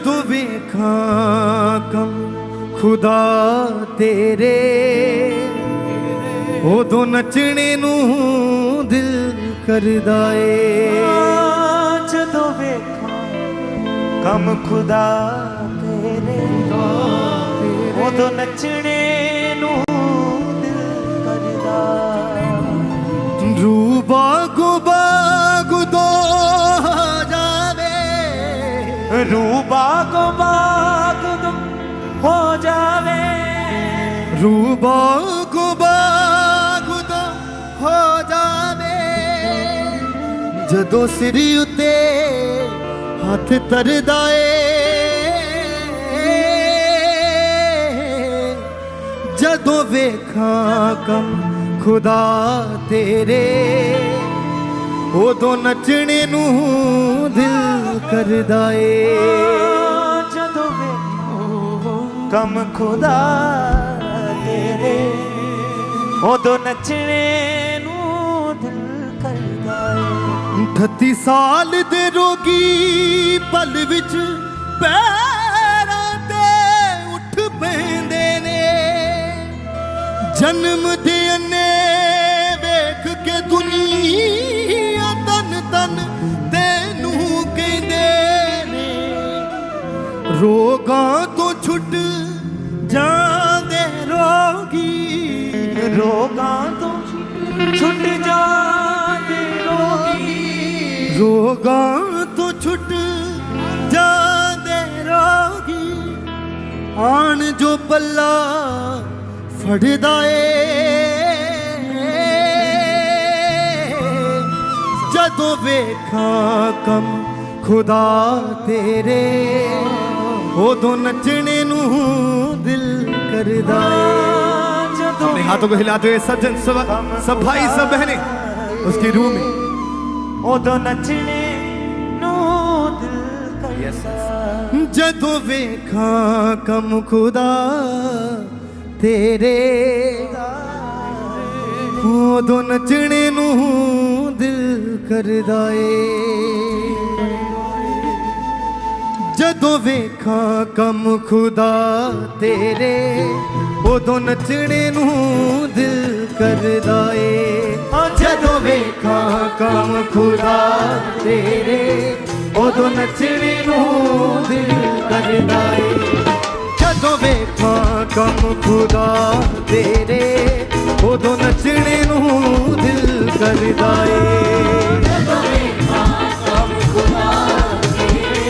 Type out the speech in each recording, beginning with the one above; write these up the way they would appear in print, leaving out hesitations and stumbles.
जदों वेखां कम खुदा तेरे उदों नचने नूं दिल करदा ए। जदों वेखां कम खुदा तेरे उदों नचने नूं दिल करदा। रूह बागो बाग दो जावे, रूह बागो बाग दो हो जावे, रूह बागो बाग दो हो जावे। जदों सिर उत्ते हथ तरदा ए, जदों वेखां कम खुदा तेरे उदों नचने नूं दिल करदा ए। जदों वेखां कम खुदा तेरे उदों नचने नूं दिल करदा ए। 38 साल दे रोगी पल विच पैरां ते उठ पैंदे ने, जन्म दे अन्ने वेख के दुनिया तन तन तेनू कहंदे ने। रोगां तो छुट जांदे रोगी, रोगां तो छुट जाते रोगी, रोगां तो छुट जांदे रोगी। आन जो पल्ला फड़दा ए, जदों वेखां कम खुदा तेरे उदों नचने नूं दिल करदा ए। अपने हाथों को हिलाते हुए सज्जन सब भाई सब बहनें उसकी रूह में उदों नचने नूं दिल करदा। जदों वेखां कम खुदा तेरे उदों नचने नूं दिल करदा ए। जदों वेखां कम खुदा तेरे उदों नचने नूं दिल करदा ए। जदों वेखां कम खुदा तेरे उदों नचने नूं दिल करदा ए। जदों वेखां कम खुदा तेरे उदों नचने नूं दिल करदा ए। जदों वेखां कम खुदा तेरे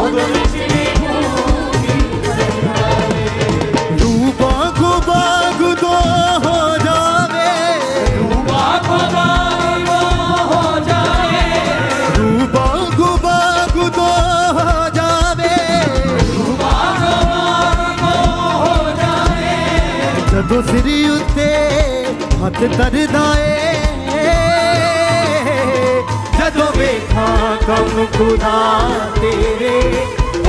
उदों नचने नूं दिल करदा ए। रूह बागो बाग दो हो जावे, रूह बागो बाग हो जावे, रूह बागो बाग दो हो जावे। रूह बागो बाग हो जावे। जदों सिर उत्ते हथ तरदा ए, जदों वेखां कम खुदा तेरे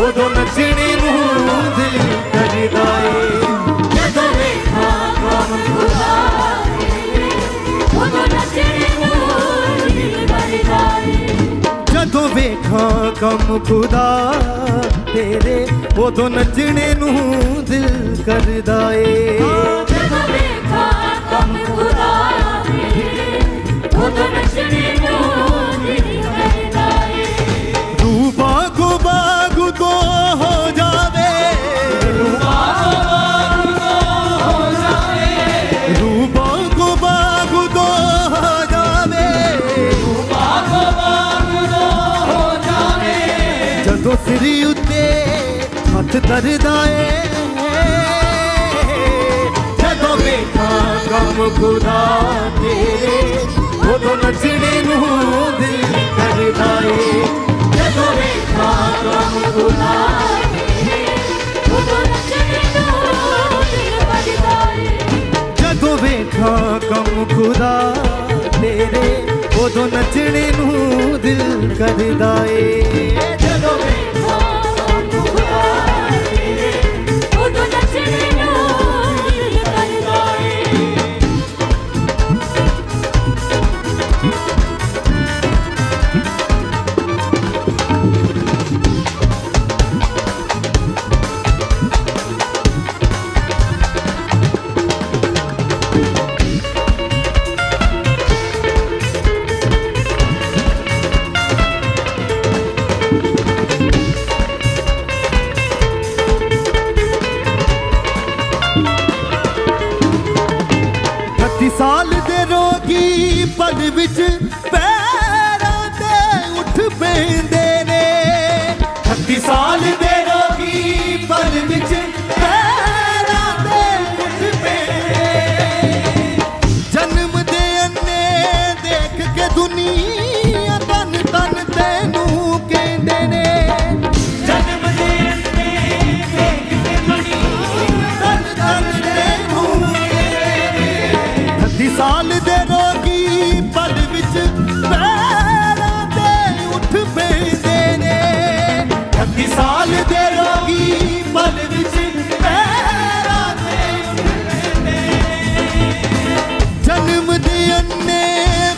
उदों नचने नूं दिल करदा ए। जदों वेखां कम खुदा तेरे उदों नचने नूं दिल करदा ए। जदों वेखां कम खुदा तेरे उदों नचने नूं दिल करदा ए। जदों वेखां कम खुदा तेरे उदों नचने नूं दिल करदा ए। रूह बागो बाग दो हो जावे, रूह बागो बाग हो जावे, रूह बागो बाग दो हो जावे। रूह बागो बाग हो जावे। जदों सिर उत्ते हथ तरदा ए, जदों वेखां कम खुदा तेरे उदों नचने नूं दिल करदा ए। जदों वेखां कम खुदा तेरे उदों नचने नूं दिल करदा ए। जदों वेखां कम खुदा तेरे उदों नचने नूं दिल करदा ए। जदों वेखां कम खुदा तेरे उदों नचने नूं दिल करदा ए। साल दे रोगी पल विच पैरां ते उठ पैंदे जन्म दे अन्ने देख के दुनिया तन तन तैनू कहंदे ने जन्म दे अंते देख के दुनिया तन तन तैनू कहंदे साल दे रोगी पल विच पैरां ते उठ पैंदे ने 30 साल दे रोगी पल विच पैरां ते उठ पैंदे जन्म दे अन्ने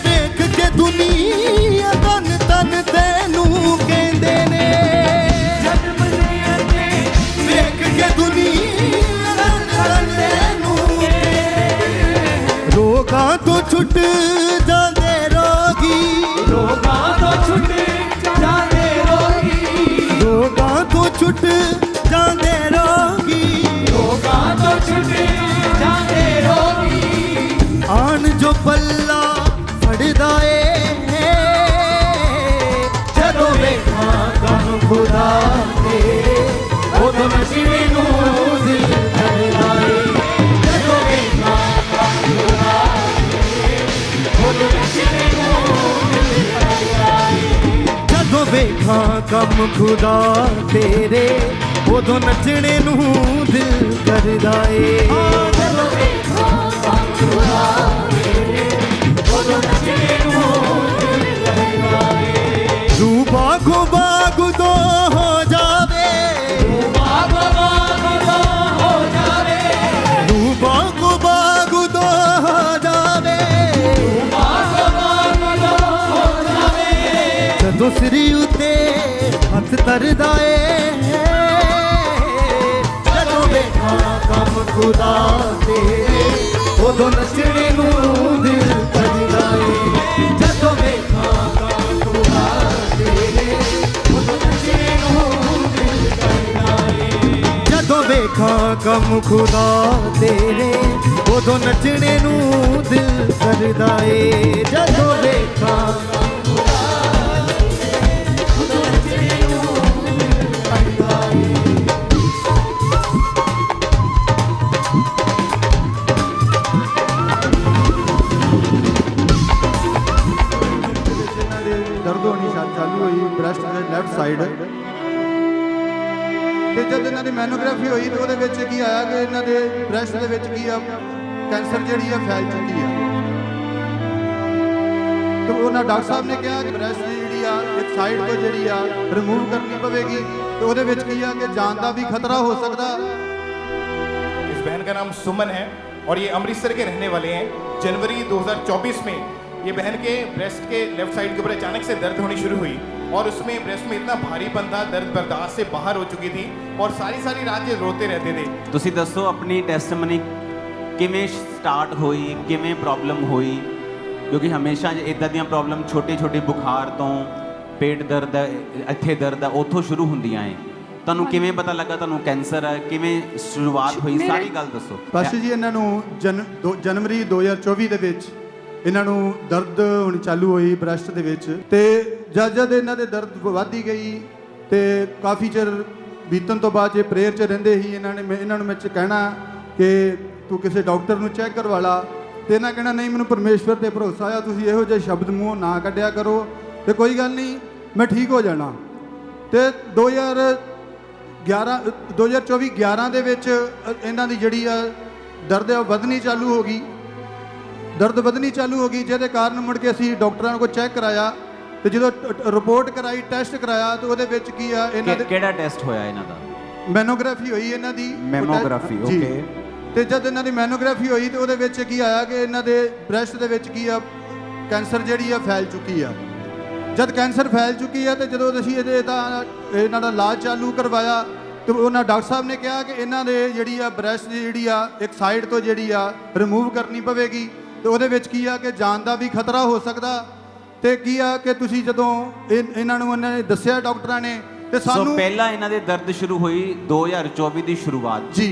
वेख के दुनिया तन तन तैनू कहंदे ने जन्म दे अंते वेख के दुनिया तन तन तैनू रोगां तो छुट जांदे रोगी रोगां तो छुट जाते रोगी रोगां तो छुट जांदे रोगी रोगां तो छुट जाते रोगी आन जो पल्ला फड़दा ए जदों वेखां कम खुदा दे उदों नचणे नूं दिल करदा ए जदों वेखां कम खुदा दे उदों नचणे नूं दिल करदा ए जदों वेखां कम खुदा तेरे उदों नचणे नूं दिल करदा ए ਜਦੋਂ ਵੇਖਾਂ ਕੰਮ ਖੁਦਾ ਤੇਰੇ ਉਦੋਂ ਨੱਚਣੇ ਨੂੰ ਦਿਲ ਕਰਦਾ ਏ रू बागो बाग तो हो जावे बागो बागो हो जावे रू बागो बाग तो हो जावे बागो बागो हो जावे जदों सिरी उते हथ तरदा ए जदों वेखां कम खुदा तेरे उदों नचणे नूं दिल करदा ए जदों वेखां कम खुदा तेरे उदों नचणे नूं दिल करदा ए जदों वेखां कम खुदा तेरे उदों नचणे नूं दिल करदा ए जदों वेखां ਦਰਦ ਹੋਣੀ ਚਾਲੂ ਹੋਈ ਬ੍ਰੈਸਟ ਦੇ ਲੈਫਟ ਸਾਈਡ ਤੇ ਜਦ ਇਹਨਾਂ ਦੀ ਮੈਨੋਗ੍ਰਾਫੀ ਹੋਈ ਤੇ ਉਹਦੇ ਵਿੱਚ ਕੀ ਆਇਆ ਕਿ ਇਹਨਾਂ ਦੇ ਬ੍ਰੈਸਟ ਦੇ ਵਿੱਚ ਕੀ ਆ ਕੈਂਸਰ ਜਿਹੜੀ ਆ ਫੈਲ ਚੁੱਕੀ ਆ ਤੇ ਉਹਨਾਂ ਡਾਕਟਰ ਸਾਹਿਬ ਨੇ ਕਿਹਾ ਕਿ ਬ੍ਰੈਸਟ ਦੀ ਜਿਹੜੀ ਆ ਇੱਕ ਸਾਈਡ ਤੋਂ ਜਿਹੜੀ ਆ ਰਿਮੂਵ ਕਰਨੀ ਪਵੇਗੀ ਤੇ ਉਹਦੇ ਵਿੱਚ ਕੀ ਆ ਕਿ ਜਾਨ ਦਾ ਵੀ ਖਤਰਾ ਹੋ ਸਕਦਾ। इस बहन का नाम सुमन है और ये अमृतसर के रहने वाले हैं। जनवरी 2024 में ये बहन के ब्रेस्ट के लेफ्ट साइड के ऊपर अचानक से दर्द होनी शुरू हुई और उसमें ब्रेस्ट में इतना भारीपन था, दर्द बर्दाश्त से बाहर हो चुकी थी और सारी रात ये रोते रहते थे। ਤੁਸੀਂ ਦੱਸੋ ਆਪਣੀ ਟੈਸਟਮਨੀ ਕਿਵੇਂ ਸਟਾਰਟ ਹੋਈ, ਕਿਵੇਂ ਪ੍ਰੋਬਲਮ ਹੋਈ? ਕਿਉਂਕਿ ਹਮੇਸ਼ਾ ਇਦਾਂ ਦੀਆਂ ਪ੍ਰੋਬਲਮ ਛੋਟੇ ਬੁਖਾਰ ਤੋਂ, ਪੇਟ ਦਰਦ ਹੈ, ਇੱਥੇ ਦਰਦ ਹੈ, ਉੱਥੋਂ ਸ਼ੁਰੂ ਹੁੰਦੀਆਂ ਹੈ। ਤੁਹਾਨੂੰ ਕਿਵੇਂ ਪਤਾ ਲੱਗਾ ਤੁਹਾਨੂੰ ਕੈਂਸਰ ਹੈ? ਕਿਵੇਂ ਸ਼ੁਰੂਆਤ ਹੋਈ? ਸਾਰੀ ਗੱਲ ਦੱਸੋ। ਪਾਸ਼ਾ ਜੀ ਇਹਨਾਂ ਨੂੰ ਜਨਵਰੀ 2024 ਦੇ ਵਿੱਚ ਇਹਨਾਂ ਨੂੰ ਦਰਦ ਹੋਣੀ ਚਾਲੂ ਹੋਈ ਬ੍ਰੈਸਟ ਦੇ ਵਿੱਚ ਤੇ ਜਦ ਇਹਨਾਂ ਦੇ ਦਰਦ ਵੱਧਦੀ ਗਈ ਤੇ ਕਾਫੀ ਚਿਰ ਬੀਤਣ ਤੋਂ ਬਾਅਦ ਇਹ ਪ੍ਰੇਅਰ 'ਚ ਰਹਿੰਦੇ ਸੀ। ਇਹਨਾਂ ਨੂੰ ਮੈਂ ਕਹਿਣਾ ਕਿ ਤੂੰ ਕਿਸੇ ਡਾਕਟਰ ਨੂੰ ਚੈੱਕ ਕਰਵਾ ਲਾ ਤੇ ਇਹਨਾਂ ਕਹਿਣਾ ਨਹੀਂ ਮੈਨੂੰ ਪਰਮੇਸ਼ਵਰ ਤੇ ਭਰੋਸਾ ਆ, ਤੁਸੀਂ ਇਹੋ ਜਿਹੇ ਸ਼ਬਦ ਮੂੰਹੋਂ ਨਾ ਕੱਢਿਆ ਕਰੋ ਤੇ ਕੋਈ ਗੱਲ ਨਹੀਂ ਮੈਂ ਠੀਕ ਹੋ ਜਾਣਾ। ਤੇ 2024-11 ਦੇ ਵਿੱਚ ਇਹਨਾਂ ਦੀ ਜਿਹੜੀ ਆ ਦਰਦ ਵਧਣੀ ਚਾਲੂ ਹੋ ਗਈ, ਜਿਹਦੇ ਕਾਰਨ ਮੁੜ ਕੇ ਅਸੀਂ ਡਾਕਟਰਾਂ ਕੋਲ ਚੈੱਕ ਕਰਾਇਆ ਤੇ ਜਦੋਂ ਰਿਪੋਰਟ ਕਰਾਈ, ਟੈਸਟ ਕਰਾਇਆ ਤੇ ਉਹਦੇ ਵਿੱਚ ਕੀ ਆ ਇਹਨਾਂ ਦੇ ਕਿਹੜਾ ਟੈਸਟ ਹੋਇਆ ਇਹਨਾਂ ਦਾ? ਮੈਮੋਗ੍ਰਾਫੀ ਹੋਈ ਇਹਨਾਂ ਦੀ। ਮੈਮੋਗ੍ਰਾਫੀ, ਜੀ। ਓਕੇ। ਤੇ ਜਦ ਇਹਨਾਂ ਦੀ ਮੈਮੋਗ੍ਰਾਫੀ ਹੋਈ ਤੇ ਉਹਦੇ ਵਿੱਚ ਕੀ ਆਇਆ ਕਿ ਇਹਨਾਂ ਦੇ ਬ੍ਰੈਸਟ ਦੇ ਵਿੱਚ ਕੀ ਆ ਕੈਂਸਰ ਜਿਹੜੀ ਆ ਫੈਲ ਚੁੱਕੀ ਆ। ਜਦ ਕੈਂਸਰ ਫੈਲ ਚੁੱਕੀ ਆ ਤੇ ਜਦੋਂ ਅਸੀਂ ਇਹਨਾਂ ਦਾ ਇਲਾਜ ਚਾਲੂ ਕਰਵਾਇਆ ਤੇ ਉਹਨਾਂ ਡਾਕਟਰ ਸਾਹਿਬ ਨੇ ਕਿਹਾ ਕਿ ਇਹਨਾਂ ਦੇ ਜਿਹੜੀ ਆ ਬ੍ਰੈਸਟ ਜਿਹੜੀ ਆ ਇੱਕ ਸਾਈਡ ਤੋਂ ਜਿਹੜੀ ਆ ਰਿਮੂਵ ਕਰਨੀ ਪਵੇਗੀ ਤੇ ਉਹਦੇ ਵਿੱਚ ਕੀ ਆ ਕਿ ਜਾਨ ਦਾ ਵੀ ਖਤਰਾ ਹੋ ਸਕਦਾ। ਤੇ ਕੀ ਆ ਕਿ ਤੁਸੀਂ ਜਦੋਂ ਇਹਨਾਂ ਨੂੰ ਉਹਨਾਂ ਨੇ ਦੱਸਿਆ ਡਾਕਟਰਾਂ ਨੇ ਤੇ ਸਾਨੂੰ ਪਹਿਲਾਂ ਇਹਨਾਂ ਦੇ ਦਰਦ ਸ਼ੁਰੂ ਹੋਈ 2024 ਦੀ ਸ਼ੁਰੂਆਤ ਜੀ।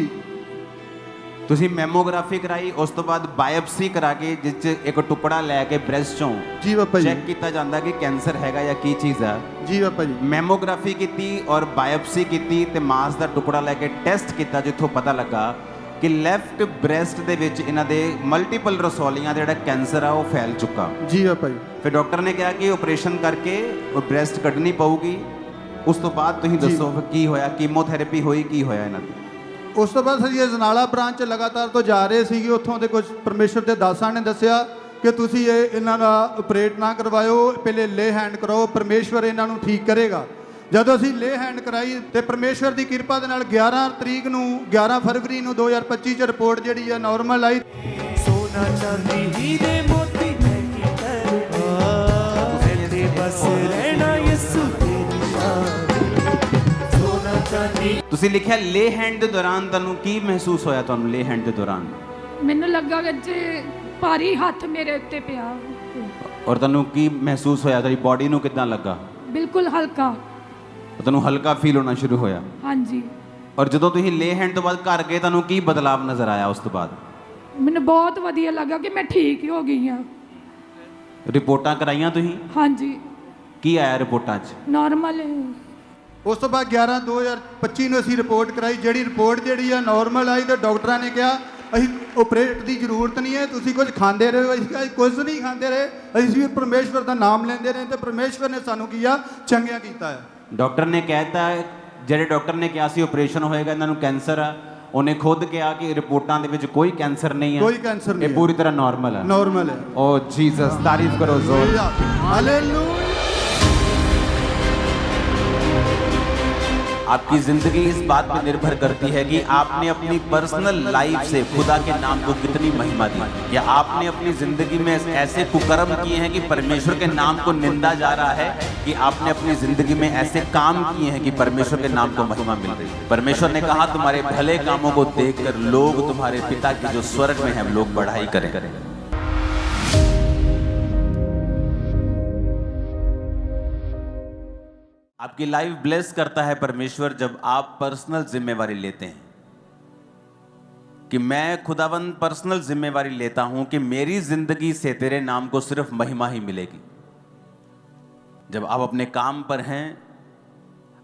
ਤੁਸੀਂ ਮੈਮੋਗ੍ਰਾਫੀ ਕਰਾਈ, ਉਸ ਤੋਂ ਬਾਅਦ ਬਾਇਓਪਸੀ ਕਰਾ ਕੇ ਜਿਸ 'ਚ ਇੱਕ ਟੁਕੜਾ ਲੈ ਕੇ ਬ੍ਰੈਸਟ ਚੋਂ ਜੀ ਬਾਬਾ ਜੀ। ਚੈੱਕ ਕੀਤਾ ਜਾਂਦਾ ਕਿ ਕੈਂਸਰ ਹੈਗਾ ਜਾਂ ਕੀ ਚੀਜ਼ ਆ। ਜੀ ਬਾਬਾ ਜੀ। ਮੈਮੋਗ੍ਰਾਫੀ ਕੀਤੀ ਔਰ ਬਾਇਓਪਸੀ ਕੀਤੀ ਤੇ ਮਾਸ ਦਾ ਟੁਕੜਾ ਲੈ ਕੇ ਟੈਸਟ ਕੀਤਾ, ਜਿੱਥੋਂ ਪਤਾ ਲੱਗਾ ਕਿ ਲੈਫਟ ਬ੍ਰੈਸਟ ਦੇ ਵਿੱਚ ਇਹਨਾਂ ਦੇ ਮਲਟੀਪਲ ਰਸੌਲੀਆਂ ਦਾ ਜਿਹੜਾ ਕੈਂਸਰ ਆ ਉਹ ਫੈਲ ਚੁੱਕਾ। ਜੀ ਬਾਬਾ ਜੀ। ਫਿਰ ਡਾਕਟਰ ਨੇ ਕਿਹਾ ਕਿ ਆਪਰੇਸ਼ਨ ਕਰਕੇ ਉਹ ਬ੍ਰੈਸਟ ਕੱਢਣੀ ਪਊਗੀ। ਉਸ ਤੋਂ ਬਾਅਦ ਤੁਸੀਂ ਦੱਸੋ ਫਿਰ ਕੀ ਹੋਇਆ, ਕੀਮੋਥੈਰੇਪੀ ਹੋਈ, ਕੀ ਹੋਇਆ ਇਹਨਾਂ ਦੀ? ਉਸ ਤੋਂ ਬਾਅਦ ਅਸੀਂ ਅਜਨਾਲਾ ਬ੍ਰਾਂਚ 'ਚ ਲਗਾਤਾਰ ਤੋਂ ਜਾ ਰਹੇ ਸੀਗੇ। ਉੱਥੋਂ ਦੇ ਕੁਝ ਪਰਮੇਸ਼ਰ ਦੇ ਦਾਸਾਂ ਨੇ ਦੱਸਿਆ ਕਿ ਤੁਸੀਂ ਇਹਨਾਂ ਦਾ ਆਪਰੇਟ ਨਾ ਕਰਵਾਇਓ, ਪਹਿਲੇ ਲੇ ਹੈਂਡ ਕਰਾਓ, ਪਰਮੇਸ਼ਵਰ ਇਹਨਾਂ ਨੂੰ ਠੀਕ ਕਰੇਗਾ। ਜਦੋਂ ਅਸੀਂ ਲੇ ਹੈਂਡ ਕਰਾਈ ਤੇ ਪਰਮੇਸ਼ਵਰ ਦੀ ਕਿਰਪਾ ਦੇ ਨਾਲ 11 ਫਰਵਰੀ ਨੂੰ 2025 'ਚ ਰਿਪੋਰਟ ਜਿਹੜੀ ਆ ਨਾਰਮਲ ਆਈ। सोना चांदी हीरे मोती है की करना तेरे बस रहना यीशु तेरी शान सोना चांदी। ਤੁਸੀਂ ਲਿਖਿਆ ਲੇ ਹੈਂਡ ਦੇ ਦੌਰਾਨ ਤੁਹਾਨੂੰ ਕੀ ਮਹਿਸੂਸ ਹੋਇਆ? ਤੁਹਾਨੂੰ ਲੇ ਹੈਂਡ ਦੇ ਦੌਰਾਨ ਮੈਨੂੰ ਲੱਗਾ ਕਿ ਜੇ ਭਾਰੀ ਹੱਥ ਮੇਰੇ ਉੱਤੇ ਪਿਆ, ਔਰ ਤੁਹਾਨੂੰ ਕੀ ਮਹਿਸੂਸ ਹੋਇਆ? ਤੁਹਾਡੀ ਬਾਡੀ ਨੂੰ ਕਿੱਦਾਂ ਲੱਗਾ? ਬਿਲਕੁਲ ਹਲਕਾ। ਤੁਹਾਨੂੰ ਹਲਕਾ ਫੀਲ ਹੋਣਾ ਸ਼ੁਰੂ ਹੋਇਆ। ਹਾਂਜੀ, ਔਰ ਜਦੋਂ ਤੁਸੀਂ ਲੇ ਹੈਂਡ ਤੋਂ ਬਾਅਦ ਘਰ ਗਏ ਤੁਹਾਨੂੰ ਕੀ ਬਦਲਾਵ ਨਜ਼ਰ ਆਇਆ ਉਸ ਤੋਂ ਬਾਅਦ? ਮੈਨੂੰ ਬਹੁਤ ਵਧੀਆ ਲੱਗਾ ਕਿ ਮੈਂ ਠੀਕ ਹੋ ਗਈ ਹਾਂ। ਰਿਪੋਰਟਾਂ ਕਰਾਈਆਂ ਤੁਸੀਂ? ਹਾਂਜੀ, ਕੀ ਆਇਆ ਰਿਪੋਰਟਾਂ 'ਚ? ਨਾਰਮਲ। ਉਸ ਤੋਂ ਬਾਅਦ 11/2025 ਨੂੰ ਅਸੀਂ ਰਿਪੋਰਟ ਕਰਾਈ। ਜਿਹੜੀ ਰਿਪੋਰਟ ਜਿਹੜੀ ਆ ਨਾਰਮਲ ਆਈ ਤੇ ਡਾਕਟਰਾਂ ਨੇ ਕਿਹਾ ਅਸੀਂ ਆਪਰੇਟ ਦੀ ਜ਼ਰੂਰਤ ਨਹੀਂ ਹੈ, ਤੁਸੀਂ ਕੁਝ ਖਾਂਦੇ ਰਹੋ। ਅਸੀਂ ਕਿਹਾ ਕੁਝ ਨਹੀਂ ਖਾਂਦੇ ਰਹੇ, ਅਸੀਂ ਵੀ ਪਰਮੇਸ਼ਵਰ ਦਾ ਨਾਮ ਲੈਂਦੇ ਰਹੇ ਤੇ ਪਰਮੇਸ਼ਵਰ ਨੇ ਸਾਨੂੰ ਕੀਆ ਚੰਗਿਆ ਕੀਤਾ ਹੈ। ਡਾਕਟਰ ਨੇ ਕਹਿਤਾ, ਜਿਹੜੇ ਡਾਕਟਰ ਨੇ ਕਿਹਾ ਸੀ ਆਪਰੇਸ਼ਨ ਹੋਏਗਾ, ਇਹਨਾਂ ਨੂੰ ਕੈਂਸਰ ਆ, ਉਹਨੇ ਖੁਦ ਕਿਹਾ ਕਿ ਰਿਪੋਰਟਾਂ ਦੇ ਵਿੱਚ ਕੋਈ ਕੈਂਸਰ ਨਹੀਂ ਹੈ, ਕੋਈ ਕੈਂਸਰ ਨਹੀਂ ਇਹ ਪੂਰੀ ਤਰ੍ਹਾਂ ਨਾਰਮਲ ਹੈ। ਨਾਰਮਲ ਹੈ। ਓ ਜੀਸਸ, ਤਾਰੀਫ ਕਰੋ ਜ਼ੋਰ। हालेलुया। आपकी जिंदगी इस बात पर निर्भर करती है कि आपने अपनी पर्सनल लाइफ से खुदा के नाम को कितनी महिमा दी, या आपने अपनी जिंदगी में ऐसे कुकर्म किए हैं कि परमेश्वर के नाम को निंदा जा रहा है, कि आपने अपनी जिंदगी में ऐसे काम किए हैं कि परमेश्वर के नाम को महिमा मिल रही है। परमेश्वर ने कहा तुम्हारे भले कामों को देखकर लोग तुम्हारे पिता की जो स्वर्ग में है लोग बढ़ाई करें। आपकी लाइफ ब्लेस करता है परमेश्वर जब आप पर्सनल जिम्मेवारी लेते हैं, कि मैं खुदावंद पर्सनल जिम्मेवारी लेता हूं कि मेरी जिंदगी से तेरे नाम को सिर्फ महिमा ही मिलेगी। जब आप अपने काम पर हैं,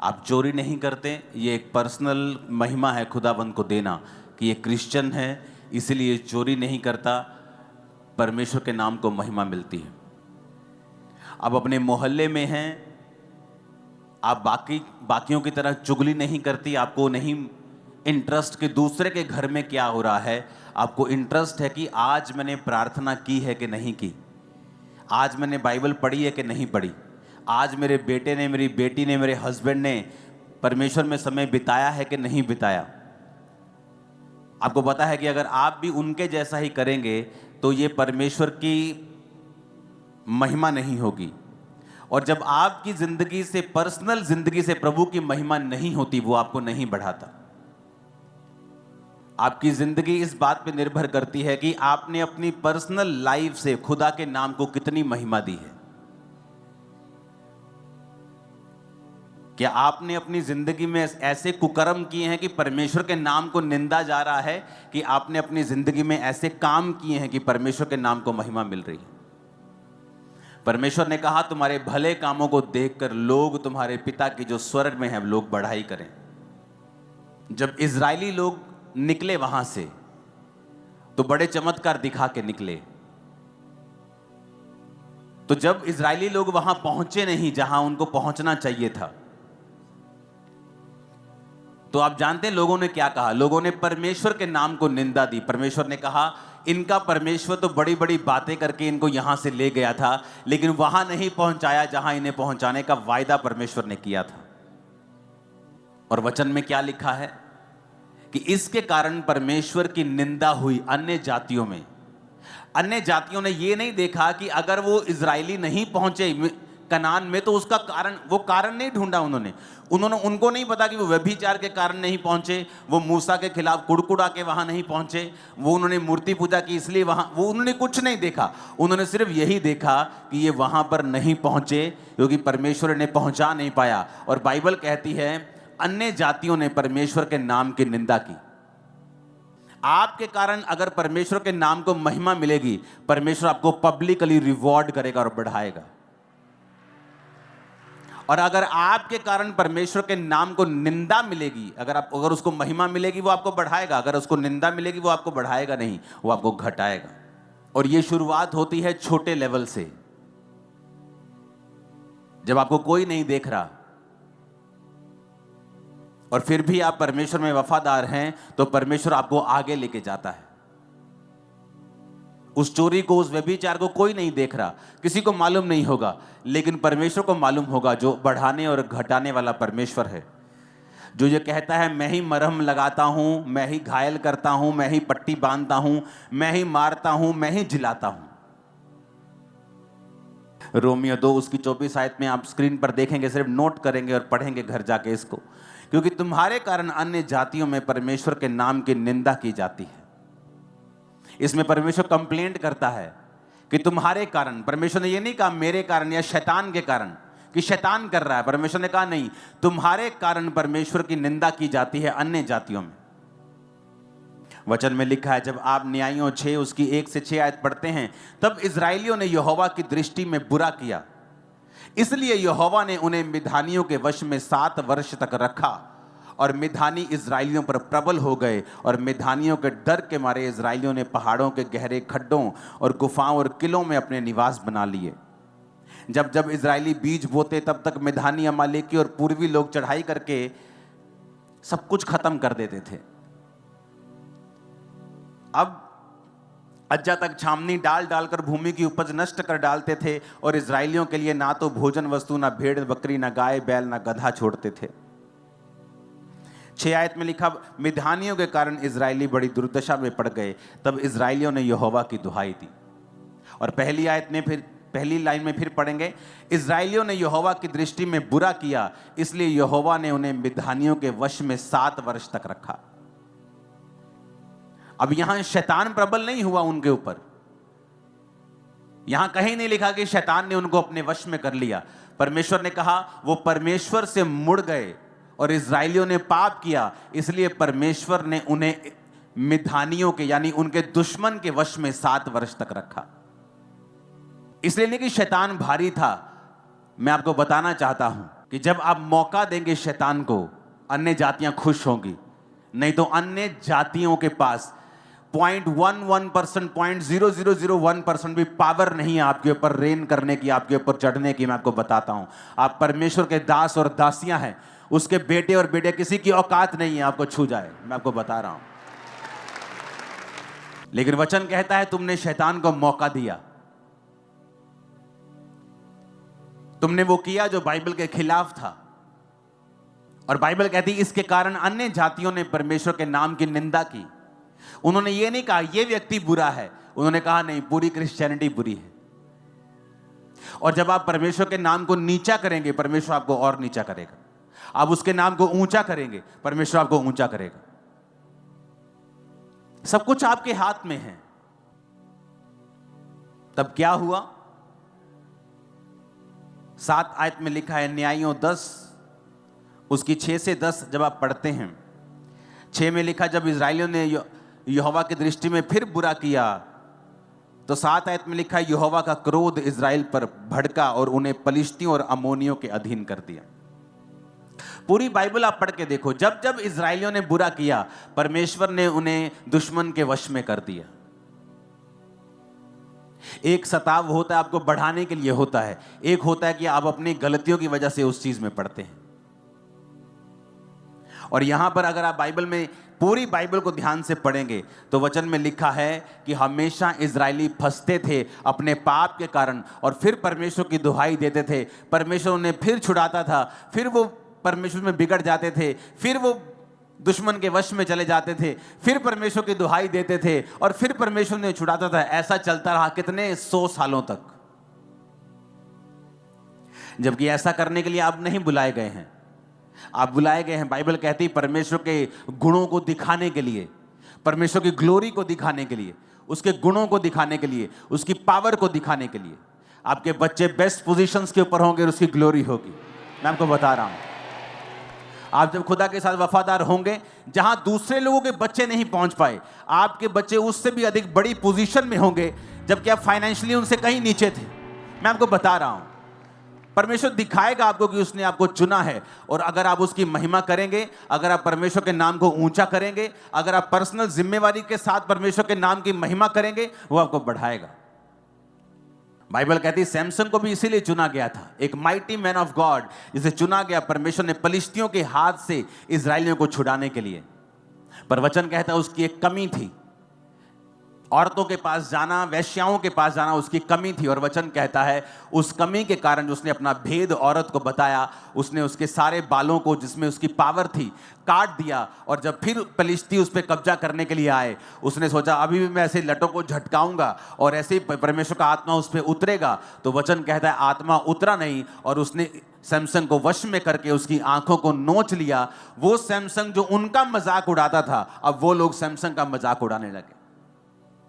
आप चोरी नहीं करते, ये एक पर्सनल महिमा है खुदावंद को देना कि ये क्रिश्चियन है इसलिए चोरी नहीं करता, परमेश्वर के नाम को महिमा मिलती है। आप अपने मोहल्ले में हैं, आप बाकियों की तरह चुगली नहीं करती, आपको नहीं इंटरेस्ट कि दूसरे के घर में क्या हो रहा है, आपको इंटरेस्ट है कि आज मैंने प्रार्थना की है कि नहीं की, आज मैंने बाइबल पढ़ी है कि नहीं पढ़ी, आज मेरे बेटे ने, मेरी बेटी ने, मेरे हस्बैंड ने परमेश्वर में समय बिताया है कि नहीं बिताया। आपको पता है कि अगर आप भी उनके जैसा ही करेंगे तो ये परमेश्वर की महिमा नहीं होगी। और जब आपकी जिंदगी से, पर्सनल जिंदगी से प्रभु की महिमा नहीं होती, वो आपको नहीं बढ़ाता। आपकी जिंदगी इस बात पे निर्भर करती है कि आपने अपनी पर्सनल लाइफ से खुदा के नाम को कितनी महिमा दी है। क्या आपने अपनी जिंदगी में ऐसे कुकर्म किए हैं कि परमेश्वर के नाम को निंदा जा रहा है, कि आपने अपनी जिंदगी में ऐसे काम किए हैं कि परमेश्वर के नाम को महिमा मिल रही है। परमेश्वर ने कहा तुम्हारे भले कामों को देखकर लोग तुम्हारे पिता की जो स्वर्ग में है लोग बढ़ाई करें। जब इजरायली लोग निकले वहां से तो बड़े चमत्कार दिखा के निकले। तो जब इजरायली लोग वहां पहुंचे नहीं जहां उनको पहुंचना चाहिए था, तो आप जानते हैं लोगों ने क्या कहा? लोगों ने परमेश्वर के नाम को निंदा दी। परमेश्वर ने कहा इनका परमेश्वर तो बड़ी बड़ी बातें करके इनको यहां से ले गया था, लेकिन वहां नहीं पहुंचाया जहां इन्हें पहुंचाने का वायदा परमेश्वर ने किया था। और वचन में क्या लिखा है कि इसके कारण परमेश्वर की निंदा हुई अन्य जातियों में। अन्य जातियों ने यह नहीं देखा कि अगर वो इजरायली नहीं पहुंचे कनान में तो उसका कारण, वो कारण नहीं ढूंढा उन्होंने। उनको नहीं पता कि वो व्यभिचार के कारण नहीं पहुंचे, वो मूसा के खिलाफ कुड़कुड़ा के वहां नहीं पहुंचे, वो उन्होंने मूर्ति पूजा की इसलिए वहां, वो उन्होंने कुछ नहीं देखा। उन्होंने सिर्फ यही देखा कि ये वहां पर नहीं पहुंचे क्योंकि परमेश्वर ने पहुंचा नहीं पाया। और बाइबल कहती है अन्य जातियों ने परमेश्वर के नाम की निंदा की। आपके कारण अगर परमेश्वर के नाम को महिमा मिलेगी, परमेश्वर आपको पब्लिकली रिवॉर्ड करेगा और बढ़ाएगा। और अगर आपके कारण परमेश्वर के नाम को निंदा मिलेगी, अगर उसको महिमा मिलेगी वो आपको बढ़ाएगा, अगर उसको निंदा मिलेगी वो आपको बढ़ाएगा नहीं, वो आपको घटाएगा। और ये शुरुआत होती है छोटे लेवल से। जब आपको कोई नहीं देख रहा और फिर भी आप परमेश्वर में वफादार हैं, तो परमेश्वर आपको आगे लेके जाता है। उस चोरी को, उस व्यभिचार को कोई नहीं देख रहा, किसी को मालूम नहीं होगा, लेकिन परमेश्वर को मालूम होगा, जो बढ़ाने और घटाने वाला परमेश्वर है, जो ये कहता है मैं ही मरहम लगाता हूं, मैं ही घायल करता हूं, मैं ही पट्टी बांधता हूं, मैं ही मारता हूं, मैं ही जिलाता हूं। रोमियो 2 उसकी 24 आयत में आप स्क्रीन पर देखेंगे, सिर्फ नोट करेंगे और पढ़ेंगे घर जाके इसको। क्योंकि तुम्हारे कारण अन्य जातियों में परमेश्वर के नाम की निंदा की जाती है। इसमें परमेश्वर कंप्लेंट करता है कि तुम्हारे कारण, परमेश्वर ने ये नहीं कहा मेरे कारण या शैतान के कारण कि शैतान कर रहा है, परमेश्वर ने कहा नहीं, तुम्हारे कारण परमेश्वर की निंदा की जाती है अन्य जातियों में। वचन में लिखा है, जब आप न्यायों 6 उसकी 1 से 6 आयत पढ़ते हैं, तब इजराइलियों ने यहोवा की दृष्टि में बुरा किया, इसलिए यहोवा ने उन्हें मिधानियों के वश में 7 वर्ष तक रखा और मिधानी इजराइलियों पर प्रबल हो गए। और मिधानियों के डर के मारे इजराइलियों ने पहाड़ों के गहरे खड्डों और गुफाओं और किलों में अपने निवास बना लिए। जब जब इजरायली बीज बोते, तब तक मिधानी, अमालेकी और पूर्वी लोग चढ़ाई करके सब कुछ खत्म कर देते थे। अब अज्जा तक छावनी डाल डालकर भूमि की उपज नष्ट कर डालते थे और इजरायलियों के लिए ना तो भोजन वस्तु, ना भेड़ बकरी, ना गाय बैल, ना गधा छोड़ते थे। 6 आयत में लिखा, मिधानियों के कारण इजरायली बड़ी दुर्दशा में पड़ गए। तब इजरायलियों ने यहोवा की दुहाई दी। और पहली लाइन में फिर पढ़ेंगे, इजरायलियों ने यहोवा की दृष्टि में बुरा किया, इसलिए यहोवा ने उन्हें मिधानियों के वश में 7 वर्ष तक रखा। अब यहां शैतान प्रबल नहीं हुआ उनके ऊपर, यहां कहीं नहीं लिखा कि शैतान ने उनको अपने वश में कर लिया। परमेश्वर ने कहा वो परमेश्वर से मुड़ गए और इजरायलियों ने पाप किया, इसलिए परमेश्वर ने उन्हें मिधानियों के यानी उनके दुश्मन के वश में 7 वर्ष तक रखा। इसलिए नहीं कि शैतान भारी था। मैं आपको बताना चाहता हूं कि जब आप मौका देंगे शैतान को, अन्य जातियां खुश होंगी। नहीं तो अन्य जातियों के पास 0.11%, 0.0001% भी पावर नहीं है आपके ऊपर रेन करने की, आपके ऊपर चढ़ने की। मैं आपको बताता हूं, आप परमेश्वर के दास और दासियां हैं, उसके बेटे और बेटे, किसी की औकात नहीं है आपको छू जाए। मैं आपको बता रहा हूं। लेकिन वचन कहता है तुमने शैतान को मौका दिया, तुमने वो किया जो बाइबल के खिलाफ था। और बाइबल कहती है इसके कारण अन्य जातियों ने परमेश्वर के नाम की निंदा की। उन्होंने ये नहीं कहा ये व्यक्ति बुरा है, उन्होंने कहा नहीं, पूरी क्रिश्चियनिटी बुरी है। और जब आप परमेश्वर के नाम को नीचा करेंगे, परमेश्वर आपको और नीचा करेगा। आप उसके नाम को ऊंचा करेंगे, परमेश्वर आपको ऊंचा करेगा। सब कुछ आपके हाथ में है। तब क्या हुआ? 7 आयत में लिखा है, न्यायों 10 उसकी 6 से 10 जब आप पढ़ते हैं, 6 में लिखा, जब इजरायलियों ने यहोवा की दृष्टि में फिर बुरा किया, तो 7 आयत में लिखा, यहोवा का क्रोध इजराइल पर भड़का और उन्हें पलिश्तियों और अमोनियों के अधीन कर दिया। पूरी बाइबल आप पढ़ के देखो, जब जब इजरायलियों ने बुरा किया, परमेश्वर ने उन्हें दुश्मन के वश में कर दिया। एक सताव होता है आपको बढ़ाने के लिए होता है, एक होता है कि आप अपनी गलतियों की वजह से उस चीज में पड़ते हैं। और यहां पर अगर आप बाइबल में पूरी बाइबल को ध्यान से पढ़ेंगे तो वचन में लिखा है कि हमेशा इजरायली फंसते थे अपने पाप के कारण, और फिर परमेश्वर की दुहाई देते थे, परमेश्वर उन्हें फिर छुड़ाता था, फिर वो परमेश्वर में बिगड़ जाते थे, फिर वो दुश्मन के वश में चले जाते थे, फिर परमेश्वर की दुहाई देते थे और फिर परमेश्वर ने छुड़ाता था। ऐसा चलता रहा कितने 100 सालों तक। जबकि ऐसा करने के लिए आप नहीं बुलाए गए हैं, आप बुलाए गए हैं, बाइबल कहती है, परमेश्वर के गुणों को दिखाने के लिए, परमेश्वर की ग्लोरी को दिखाने के लिए, उसके गुणों को दिखाने के लिए, उसकी पावर को दिखाने के लिए। आपके बच्चे बेस्ट पोजीशंस के ऊपर होंगे और उसकी ग्लोरी होगी। मैं आपको बता रहा हूं। आप जब खुदा के साथ वफादार होंगे, जहां दूसरे लोगों के बच्चे नहीं पहुंच पाए, आपके बच्चे उससे भी अधिक बड़ी पोजीशन में होंगे, जबकि आप फाइनेंशियली उनसे कहीं नीचे थे। मैं आपको बता रहा हूं, परमेश्वर दिखाएगा आपको कि उसने आपको चुना है, और अगर आप उसकी महिमा करेंगे, अगर आप परमेश्वर के नाम को ऊंचा करेंगे, अगर आप पर्सनल जिम्मेवारी के साथ परमेश्वर के नाम की महिमा करेंगे, वो आपको बढ़ाएगा। बाइबल कहती है सैमसन को भी इसीलिए चुना गया था, एक माइटी मैन ऑफ गॉड, जिसे चुना गया परमेश्वर ने पलिश्तियों के हाथ से इजरायलियों को छुड़ाने के लिए। पर वचन कहता है उसकी एक कमी थी, औरतों के पास जाना, वैश्याओं के पास जाना उसकी कमी थी। और वचन कहता है उस कमी के कारण उसने अपना भेद औरत को बताया, उसने उसके सारे बालों को जिसमें उसकी पावर थी काट दिया। और जब फिर पलिश्ती उस पर कब्जा करने के लिए आए, उसने सोचा अभी भी मैं ऐसे लटों को झटकाऊंगा और ऐसे ही परमेश्वर का आत्मा उस पर उतरेगा। तो वचन कहता है आत्मा उतरा नहीं, और उसने सैमसन को वश में करके उसकी आंखों को नोच लिया। वो सैमसन जो उनका मजाक उड़ाता था, अब वो लोग सैमसन का मजाक उड़ाने लगे।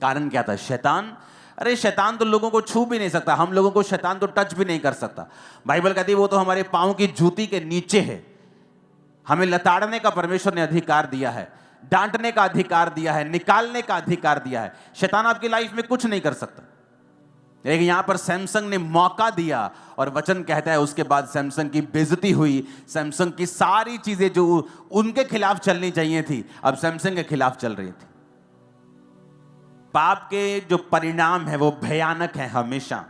कारण क्या था? शैतान। अरे शैतान तो लोगों को छू भी नहीं सकता, हम लोगों को शैतान तो टच भी नहीं कर सकता। बाइबल कहती है वो तो हमारे पांव की जूती के नीचे है। हमें लताड़ने का परमेश्वर ने अधिकार दिया है, डांटने का अधिकार दिया है, निकालने का अधिकार दिया है। शैतान आपकी लाइफ में कुछ नहीं कर सकता। लेकिन यहां पर सैमसन ने मौका दिया, और वचन कहता है उसके बाद सैमसन की बेइज्जती हुई। सैमसन की सारी चीजें जो उनके खिलाफ चलनी चाहिए थी, अब सैमसन के खिलाफ चल रही थी। पाप के जो परिणाम है वो भयानक है हमेशा।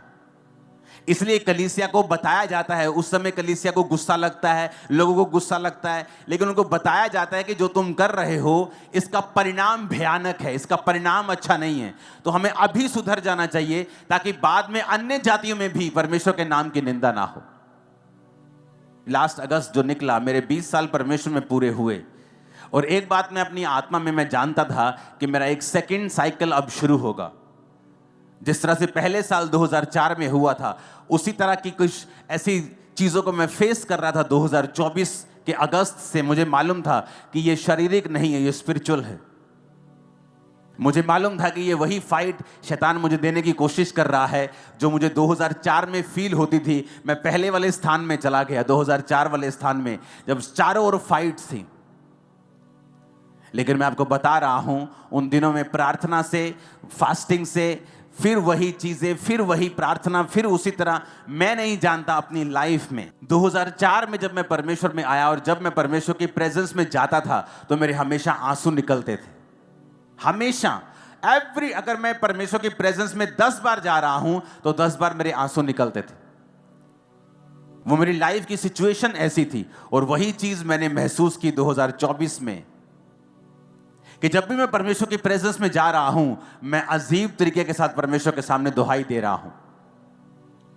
इसलिए कलीसिया को बताया जाता है, उस समय कलीसिया को गुस्सा लगता है, लोगों को गुस्सा लगता है, लेकिन उनको बताया जाता है कि जो तुम कर रहे हो इसका परिणाम भयानक है, इसका परिणाम अच्छा नहीं है। तो हमें अभी सुधर जाना चाहिए ताकि बाद में अन्य जातियों में भी परमेश्वर के नाम की निंदा ना हो। लास्ट अगस्त जो निकला, मेरे 20 साल परमेश्वर में पूरे हुए, और एक बात मैं अपनी आत्मा में मैं जानता था कि मेरा एक सेकंड साइकिल अब शुरू होगा। जिस तरह से पहले साल 2004 में हुआ था, उसी तरह की कुछ ऐसी चीजों को मैं फेस कर रहा था 2024 के अगस्त से। मुझे मालूम था कि ये शारीरिक नहीं है, ये स्पिरिचुअल है। मुझे मालूम था कि ये वही फाइट शैतान मुझे देने की कोशिश कर रहा है जो मुझे 2004 में फील होती थी। मैं पहले वाले स्थान में चला गया, 2004 वाले स्थान में, जब चारों ओर फाइट्स थी। लेकिन मैं आपको बता रहा हूं, उन दिनों में प्रार्थना से, फास्टिंग से, फिर वही चीजें, फिर वही प्रार्थना, फिर उसी तरह, मैं नहीं जानता अपनी लाइफ में 2004 में जब मैं परमेश्वर में आया और जब मैं परमेश्वर की प्रेजेंस में जाता था तो मेरे हमेशा आंसू निकलते थे। हमेशा, अगर मैं परमेश्वर की प्रेजेंस में 10 बार जा रहा हूं तो 10 बार मेरे आंसू निकलते थे। वो मेरी लाइफ की सिचुएशन ऐसी थी। और वही चीज मैंने महसूस की 2024 में, कि जब भी मैं परमेश्वर की प्रेजेंस में जा रहा हूं, मैं अजीब तरीके के साथ परमेश्वर के सामने दुहाई दे रहा हूं।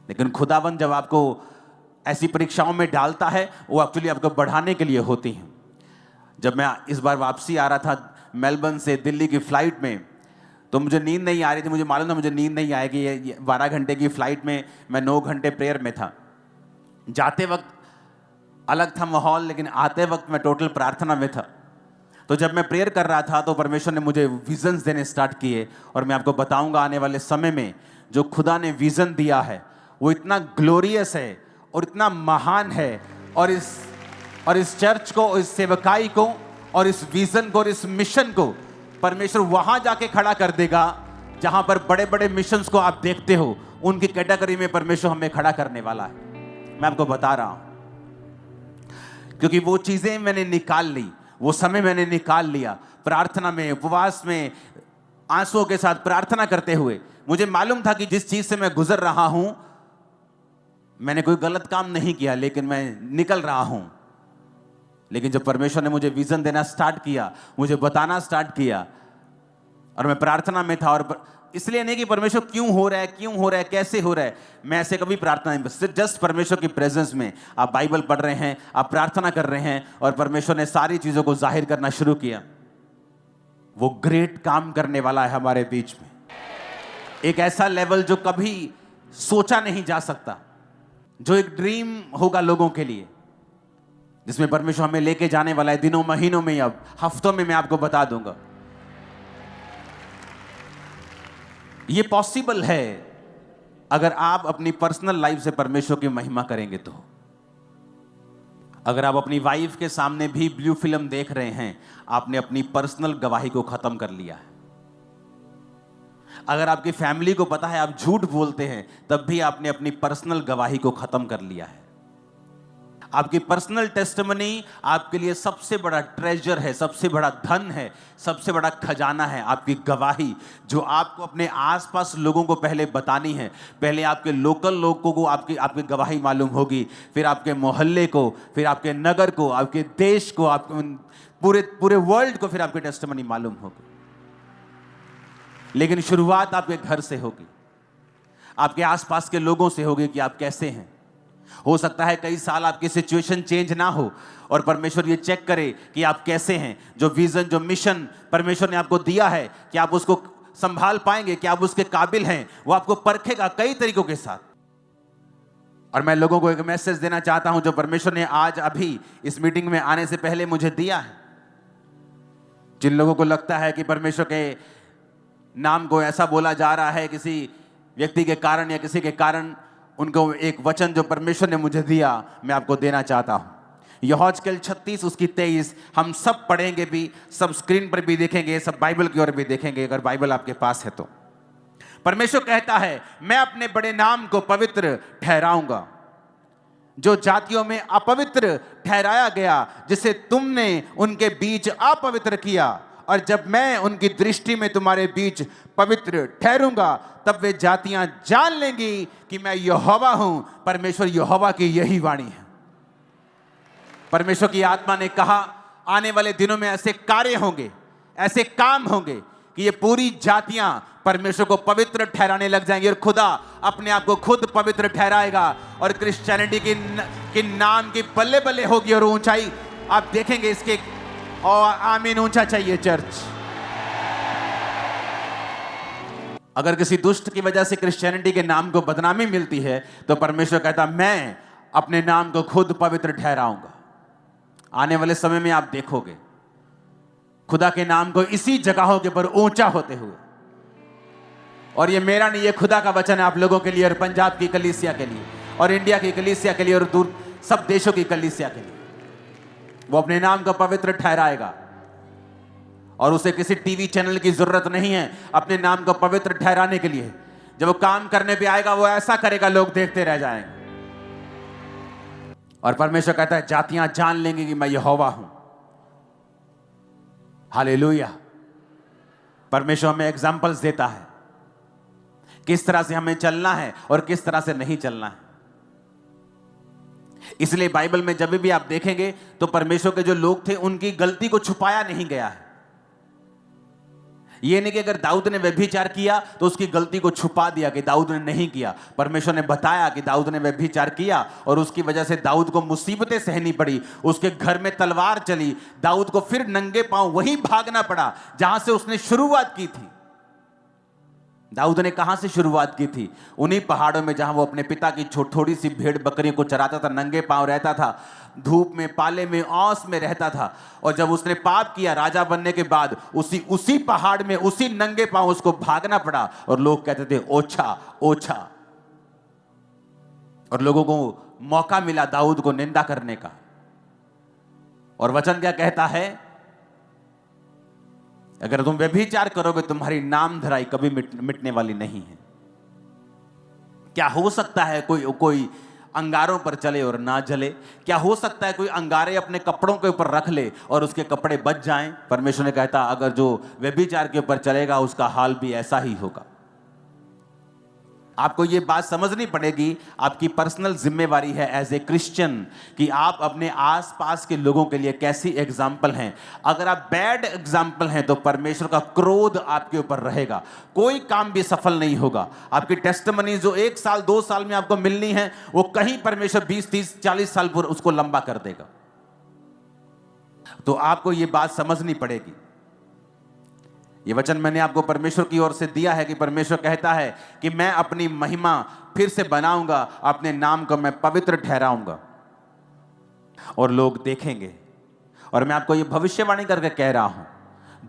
लेकिन खुदावंद जब आपको ऐसी परीक्षाओं में डालता है, वो एक्चुअली आपको बढ़ाने के लिए होती हैं। जब मैं इस बार वापसी आ रहा था मेलबर्न से दिल्ली की फ्लाइट में, तो मुझे नींद नहीं आ रही थी। मुझे मालूम था मुझे नींद नहीं आएगी। ये 12 घंटे की फ्लाइट में मैं 9 घंटे प्रेयर में था। जाते वक्त अलग था माहौल, लेकिन आते वक्त मैं टोटल प्रार्थना में था। तो जब मैं प्रेयर कर रहा था तो परमेश्वर ने मुझे विजन्स देने स्टार्ट किए, और मैं आपको बताऊंगा आने वाले समय में जो खुदा ने विजन दिया है वो इतना ग्लोरियस है और इतना महान है। और इस चर्च को, इस सेवकाई को, और इस विजन को और इस मिशन को परमेश्वर वहां जाके खड़ा कर देगा जहां पर बड़े बड़े मिशंस को आप देखते हो, उनकी कैटेगरी में परमेश्वर हमें खड़ा करने वाला है। मैं आपको बता रहा हूं, क्योंकि वो चीजें मैंने निकाल ली, वो समय मैंने निकाल लिया प्रार्थना में, उपवास में, आंसुओं के साथ प्रार्थना करते हुए। मुझे मालूम था कि जिस चीज से मैं गुजर रहा हूं, मैंने कोई गलत काम नहीं किया, लेकिन मैं निकल रहा हूं। लेकिन जब परमेश्वर ने मुझे विजन देना स्टार्ट किया, मुझे बताना स्टार्ट किया, और मैं प्रार्थना में था, और इसलिए नहीं कि परमेश्वर क्यों हो रहा है, कैसे हो रहा है, मैं ऐसे कभी प्रार्थना नहीं, बस जस्ट परमेश्वर की प्रेजेंस में आप बाइबल पढ़ रहे हैं, आप प्रार्थना कर रहे हैं, और परमेश्वर ने सारी चीजों को जाहिर करना शुरू किया। वो ग्रेट काम करने वाला है हमारे बीच में, एक ऐसा लेवल जो कभी सोचा नहीं जा सकता, जो एक ड्रीम होगा लोगों के लिए, जिसमें परमेश्वर हमें लेके जाने वाला है दिनों, महीनों में, अब हफ्तों में। मैं आपको बता दूंगा ये पॉसिबल है अगर आप अपनी पर्सनल लाइफ से परमेश्वर की महिमा करेंगे। तो अगर आप अपनी वाइफ के सामने भी ब्लू फिल्म देख रहे हैं, आपने अपनी पर्सनल गवाही को खत्म कर लिया है। अगर आपकी फैमिली को पता है आप झूठ बोलते हैं, तब भी आपने अपनी पर्सनल गवाही को खत्म कर लिया है। आपकी पर्सनल टेस्टिमनी आपके लिए सबसे बड़ा ट्रेजर है, सबसे बड़ा धन है, सबसे बड़ा खजाना है। आपकी गवाही जो आपको अपने आसपास लोगों को पहले बतानी है। पहले आपके लोकल लोगों को आपकी गवाही मालूम होगी, फिर आपके मोहल्ले को, फिर आपके नगर को, आपके देश को, आपके पूरे वर्ल्ड को फिर आपकी टेस्टिमनी मालूम होगी। लेकिन शुरुआत आपके घर से होगी, आपके आसपास के लोगों से होगी कि आप कैसे हैं। हो सकता है कई साल आपकी सिचुएशन चेंज ना हो और परमेश्वर ये चेक करे कि आप कैसे हैं। जो विजन, जो मिशन परमेश्वर ने आपको दिया है, कि आप उसको संभाल पाएंगे, कि आप उसके काबिल हैं, वो आपको परखेगा कई तरीकों के साथ। और मैं लोगों को एक मैसेज देना चाहता हूं जो परमेश्वर ने आज अभी इस मीटिंग में आने से पहले मुझे दिया है। जिन लोगों को लगता है कि परमेश्वर के नाम को ऐसा बोला जा रहा है किसी व्यक्ति के कारण या किसी के कारण, उनको एक वचन जो परमेश्वर ने मुझे दिया मैं आपको देना चाहता हूं। यहोजकेल 36 उसकी 23 हम सब पढ़ेंगे भी, सब स्क्रीन पर भी देखेंगे, सब बाइबल की ओर भी देखेंगे अगर बाइबल आपके पास है तो। परमेश्वर कहता है, मैं अपने बड़े नाम को पवित्र ठहराऊंगा, जो जातियों में अपवित्र ठहराया गया, जिसे तुमने उनके बीच अपवित्र किया। और जब मैं उनकी दृष्टि में तुम्हारे बीच पवित्र ठहरूंगा, तब वे जातियां जान लेंगी कि मैं यहोवा हूं। परमेश्वर यहोवा की यही वाणी है। परमेश्वर की आत्मा ने कहा, आने वाले दिनों में ऐसे कार्य होंगे, ऐसे काम होंगे कि ये पूरी जातियां परमेश्वर को पवित्र ठहराने लग जाएंगी और खुदा अपने आप को खुद पवित्र ठहराएगा। और क्रिश्चियनिटी की नाम की बल्ले बल्ले होगी और ऊंचाई आप देखेंगे इसके। और आमीन ऊंचा चाहिए चर्च। अगर किसी दुष्ट की वजह से क्रिश्चियनिटी के नाम को बदनामी मिलती है, तो परमेश्वर कहता, मैं अपने नाम को खुद पवित्र ठहराऊंगा। आने वाले समय में आप देखोगे खुदा के नाम को इसी जगहों के ऊपर ऊंचा होते हुए। और ये मेरा नहीं, ये खुदा का वचन है आप लोगों के लिए और पंजाब की कलीसिया के लिए और इंडिया की कलीसिया के लिए और दूर सब देशों की कलीसिया के लिए। वो अपने नाम को पवित्र ठहराएगा और उसे किसी टीवी चैनल की जरूरत नहीं है अपने नाम को पवित्र ठहराने के लिए। जब वो काम करने पे आएगा वो ऐसा करेगा, लोग देखते रह जाएंगे। और परमेश्वर कहता है, जातियां जान लेंगे कि मैं यहोवा हूं। हालेलुया। परमेश्वर हमें एग्जाम्पल्स देता है किस तरह से हमें चलना है और किस तरह से नहीं चलना है। इसलिए बाइबल में जब भी आप देखेंगे तो परमेश्वर के जो लोग थे उनकी गलती को छुपाया नहीं गया है। यह नहीं कि अगर दाऊद ने व्यभिचार किया तो उसकी गलती को छुपा दिया कि दाऊद ने नहीं किया। परमेश्वर ने बताया कि दाऊद ने व्यभिचार किया और उसकी वजह से दाऊद को मुसीबतें सहनी पड़ी, उसके घर में तलवार चली, दाऊद को फिर नंगे पांव वहीं भागना पड़ा जहां से उसने शुरुआत की थी। दाऊद ने कहां से शुरुआत की थी? उन्हीं पहाड़ों में जहां वो अपने पिता की थोड़ी सी भेड़ बकरियों को चराता था, नंगे पांव रहता था, धूप में, पाले में, औस में रहता था। और जब उसने पाप किया राजा बनने के बाद, उसी पहाड़ में उसी नंगे पांव उसको भागना पड़ा और लोग कहते थे ओछा ओछा। और लोगों को मौका मिला दाऊद को निंदा करने का। और वचन क्या कहता है? अगर तुम व्यभिचार करोगे तुम्हारी नाम धराई कभी मिटने वाली नहीं है। क्या हो सकता है कोई अंगारों पर चले और ना जले? क्या हो सकता है कोई अंगारे अपने कपड़ों के ऊपर रख ले और उसके कपड़े बच जाएं? परमेश्वर ने कहता अगर जो व्यभिचार के ऊपर चलेगा उसका हाल भी ऐसा ही होगा। आपको यह बात समझनी पड़ेगी, आपकी पर्सनल जिम्मेवारी है एज ए क्रिश्चियन कि आप अपने आसपास के लोगों के लिए कैसी एग्जाम्पल हैं। अगर आप बैड एग्जाम्पल हैं तो परमेश्वर का क्रोध आपके ऊपर रहेगा, कोई काम भी सफल नहीं होगा। आपकी टेस्टिमनी जो 1 साल 2 साल में आपको मिलनी है वो कहीं परमेश्वर 20 30 40 साल पर उसको लंबा कर देगा। तो आपको यह बात समझनी पड़ेगी। ये वचन मैंने आपको परमेश्वर की ओर से दिया है कि परमेश्वर कहता है कि मैं अपनी महिमा फिर से बनाऊंगा, अपने नाम को मैं पवित्र ठहराऊंगा और लोग देखेंगे। और मैं आपको ये भविष्यवाणी करके कह रहा हूं,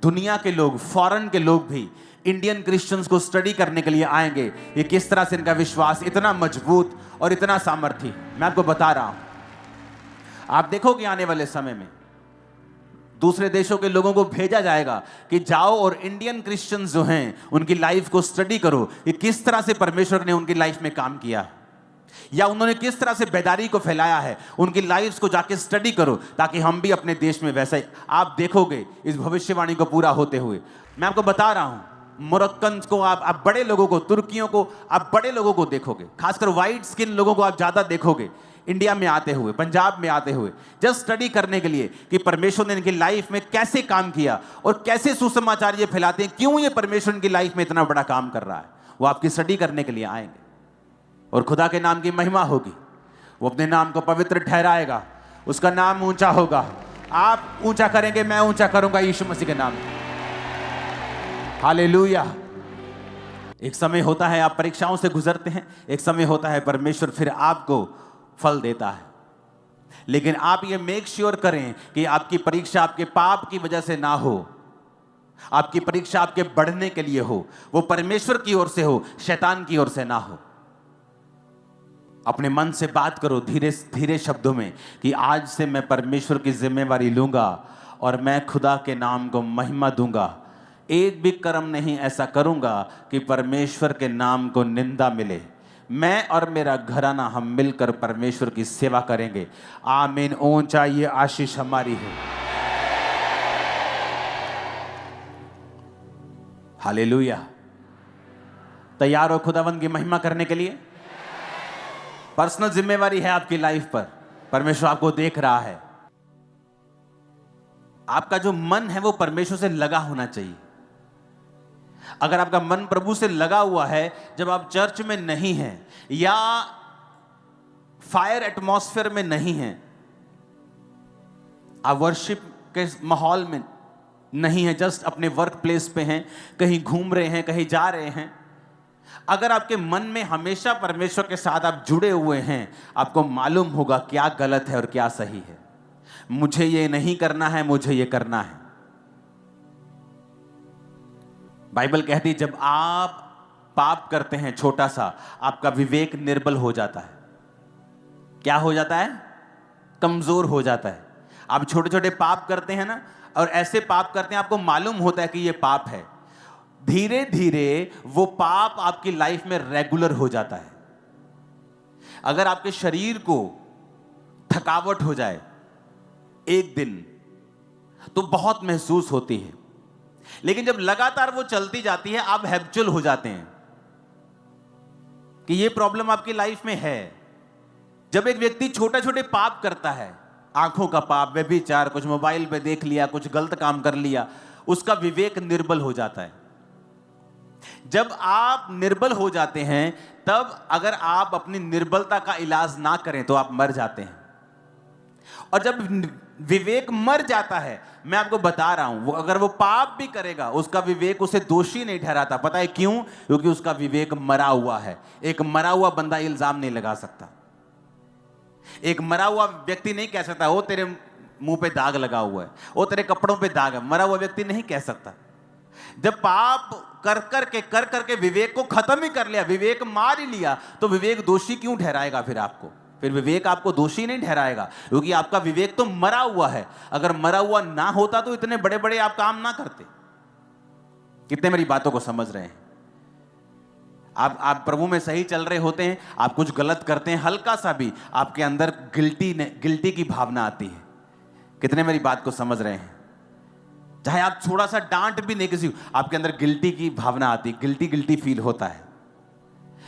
दुनिया के लोग, फॉरेन के लोग भी इंडियन क्रिश्चियंस को स्टडी करने के लिए आएंगे। ये किस तरह से इनका विश्वास इतना मजबूत और इतना सामर्थ्य, मैं आपको बता रहा हूं। आप देखोगे आने वाले समय में दूसरे देशों के लोगों को भेजा जाएगा कि जाओ और इंडियन क्रिश्चियंस जो हैं उनकी लाइफ को स्टडी करो कि किस तरह से परमेश्वर ने उनकी लाइफ में काम किया है, या उन्होंने किस तरह से बेदारी को फैलाया है। उनकी लाइफ्स को जाके स्टडी करो ताकि हम भी अपने देश में वैसा ही, आप देखोगे इस भविष्यवाणी को पूरा होते हुए। मैं आपको बता रहा हूं, मोरक्कन को आप बड़े लोगों को, तुर्कियों को, आप बड़े लोगों को देखोगे, खासकर वाइट स्किन लोगों को आप ज्यादा देखोगे इंडिया में आते हुए, पंजाब में आते हुए, जस्ट स्टडी करने के लिए कि परमेश्वर ने इनकी लाइफ में कैसे काम किया और कैसे सुसमाचार ये फैलाते हैं, क्यों ये परमेश्वर इनकी लाइफ में इतना बड़ा काम कर रहा है। वो आपकी स्टडी करने के लिए आएंगे और खुदा के नाम की महिमा होगी। वो अपने नाम को पवित्र ठहराएगा, उसका नाम ऊंचा होगा। आप ऊंचा करेंगे, मैं ऊंचा करूंगा यीशु मसीह के नाम में। हालेलुया। एक समय होता है आप परीक्षाओं से गुजरते हैं, एक समय होता है परमेश्वर फिर आपको फल देता है। लेकिन आप ये मेक श्योर करें कि आपकी परीक्षा आपके पाप की वजह से ना हो, आपकी परीक्षा आपके बढ़ने के लिए हो, वो परमेश्वर की ओर से हो, शैतान की ओर से ना हो। अपने मन से बात करो धीरे धीरे शब्दों में कि आज से मैं परमेश्वर की जिम्मेवारी लूंगा और मैं खुदा के नाम को महिमा दूंगा। एक भी कर्म नहीं ऐसा करूंगा कि परमेश्वर के नाम को निंदा मिले। मैं और मेरा घराना हम मिलकर परमेश्वर की सेवा करेंगे। आमीन। ऊंचा ये आशीष हमारी है। हालेलुया। तैयार हो खुदावंद की महिमा करने के लिए? पर्सनल जिम्मेवारी है आपकी लाइफ पर, परमेश्वर आपको देख रहा है। आपका जो मन है वो परमेश्वर से लगा होना चाहिए। अगर आपका मन प्रभु से लगा हुआ है, जब आप चर्च में नहीं हैं या फायर एटमॉस्फेयर में नहीं हैं, आप वर्शिप के माहौल में नहीं हैं, जस्ट अपने वर्क प्लेस पे हैं, कहीं घूम रहे हैं, कहीं जा रहे हैं, अगर आपके मन में हमेशा परमेश्वर के साथ आप जुड़े हुए हैं, आपको मालूम होगा क्या गलत है और क्या सही है। मुझे ये नहीं करना है, मुझे ये करना है। बाइबल कहती है जब आप पाप करते हैं छोटा सा, आपका विवेक निर्बल हो जाता है। क्या हो जाता है? कमजोर हो जाता है। आप छोटे छोटे पाप करते हैं ना, और ऐसे पाप करते हैं आपको मालूम होता है कि ये पाप है, धीरे धीरे वो पाप आपकी लाइफ में रेगुलर हो जाता है। अगर आपके शरीर को थकावट हो जाए एक दिन तो बहुत महसूस होती है, लेकिन जब लगातार वो चलती जाती है आप हैबिचुअल हो जाते हैं कि ये प्रॉब्लम आपकी लाइफ में है। जब एक व्यक्ति छोटे छोटे पाप करता है, आंखों का पाप, व्यभिचार, कुछ मोबाइल पे देख लिया, कुछ गलत काम कर लिया, उसका विवेक निर्बल हो जाता है। जब आप निर्बल हो जाते हैं, तब अगर आप अपनी निर्बलता का इलाज ना करें तो आप मर जाते हैं। और जब विवेक मर जाता है, मैं आपको बता रहा हूं, वो अगर वो पाप भी करेगा उसका विवेक उसे दोषी नहीं ठहराता। पता है क्यों? क्योंकि उसका विवेक मरा हुआ है। एक मरा हुआ बंदा इल्जाम नहीं लगा सकता। एक मरा हुआ व्यक्ति नहीं कह सकता ओ तेरे मुंह पे दाग लगा हुआ है, ओ तेरे कपड़ों पे दाग है। मरा हुआ व्यक्ति नहीं कह सकता। जब पाप कर करके विवेक को खत्म ही कर लिया, विवेक मार ही लिया, तो विवेक दोषी क्यों ठहराएगा फिर आपको? फिर विवेक आपको दोषी नहीं ठहराएगा, क्योंकि आपका विवेक तो मरा हुआ है। अगर मरा हुआ ना होता तो इतने बड़े बड़े आप काम ना करते। कितने मेरी बातों को समझ रहे हैं? आप प्रभु में सही चल रहे होते हैं, आप कुछ गलत करते हैं, हल्का सा भी आपके अंदर गिल्टी की भावना आती है। कितने मेरी बात को समझ रहे हैं? चाहे आप थोड़ा सा डांट भी नहीं किसी, आपके अंदर गिल्टी की भावना आती है, गिल्टी फील होता है।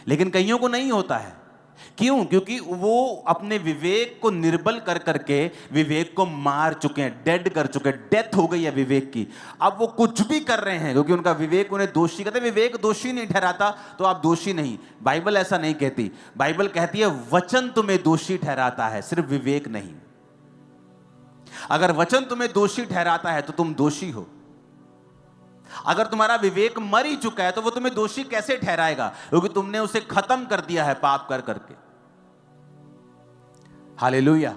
लेकिन कईयों को नहीं होता है। क्यों? क्योंकि वो अपने विवेक को निर्बल कर करके विवेक को मार चुके हैं, डेड कर चुके हैं, डेथ हो गई है विवेक की। अब वो कुछ भी कर रहे हैं क्योंकि उनका विवेक उन्हें दोषी कहते। विवेक दोषी नहीं ठहराता तो आप दोषी नहीं। बाइबल ऐसा नहीं कहती। बाइबल कहती है वचन तुम्हें दोषी ठहराता है, सिर्फ विवेक नहीं। अगर वचन तुम्हें दोषी ठहराता है तो तुम दोषी हो। अगर तुम्हारा विवेक मर ही चुका है तो वो तुम्हें दोषी कैसे ठहराएगा? क्योंकि तुमने उसे खत्म कर दिया है पाप कर करके। हालेलुया।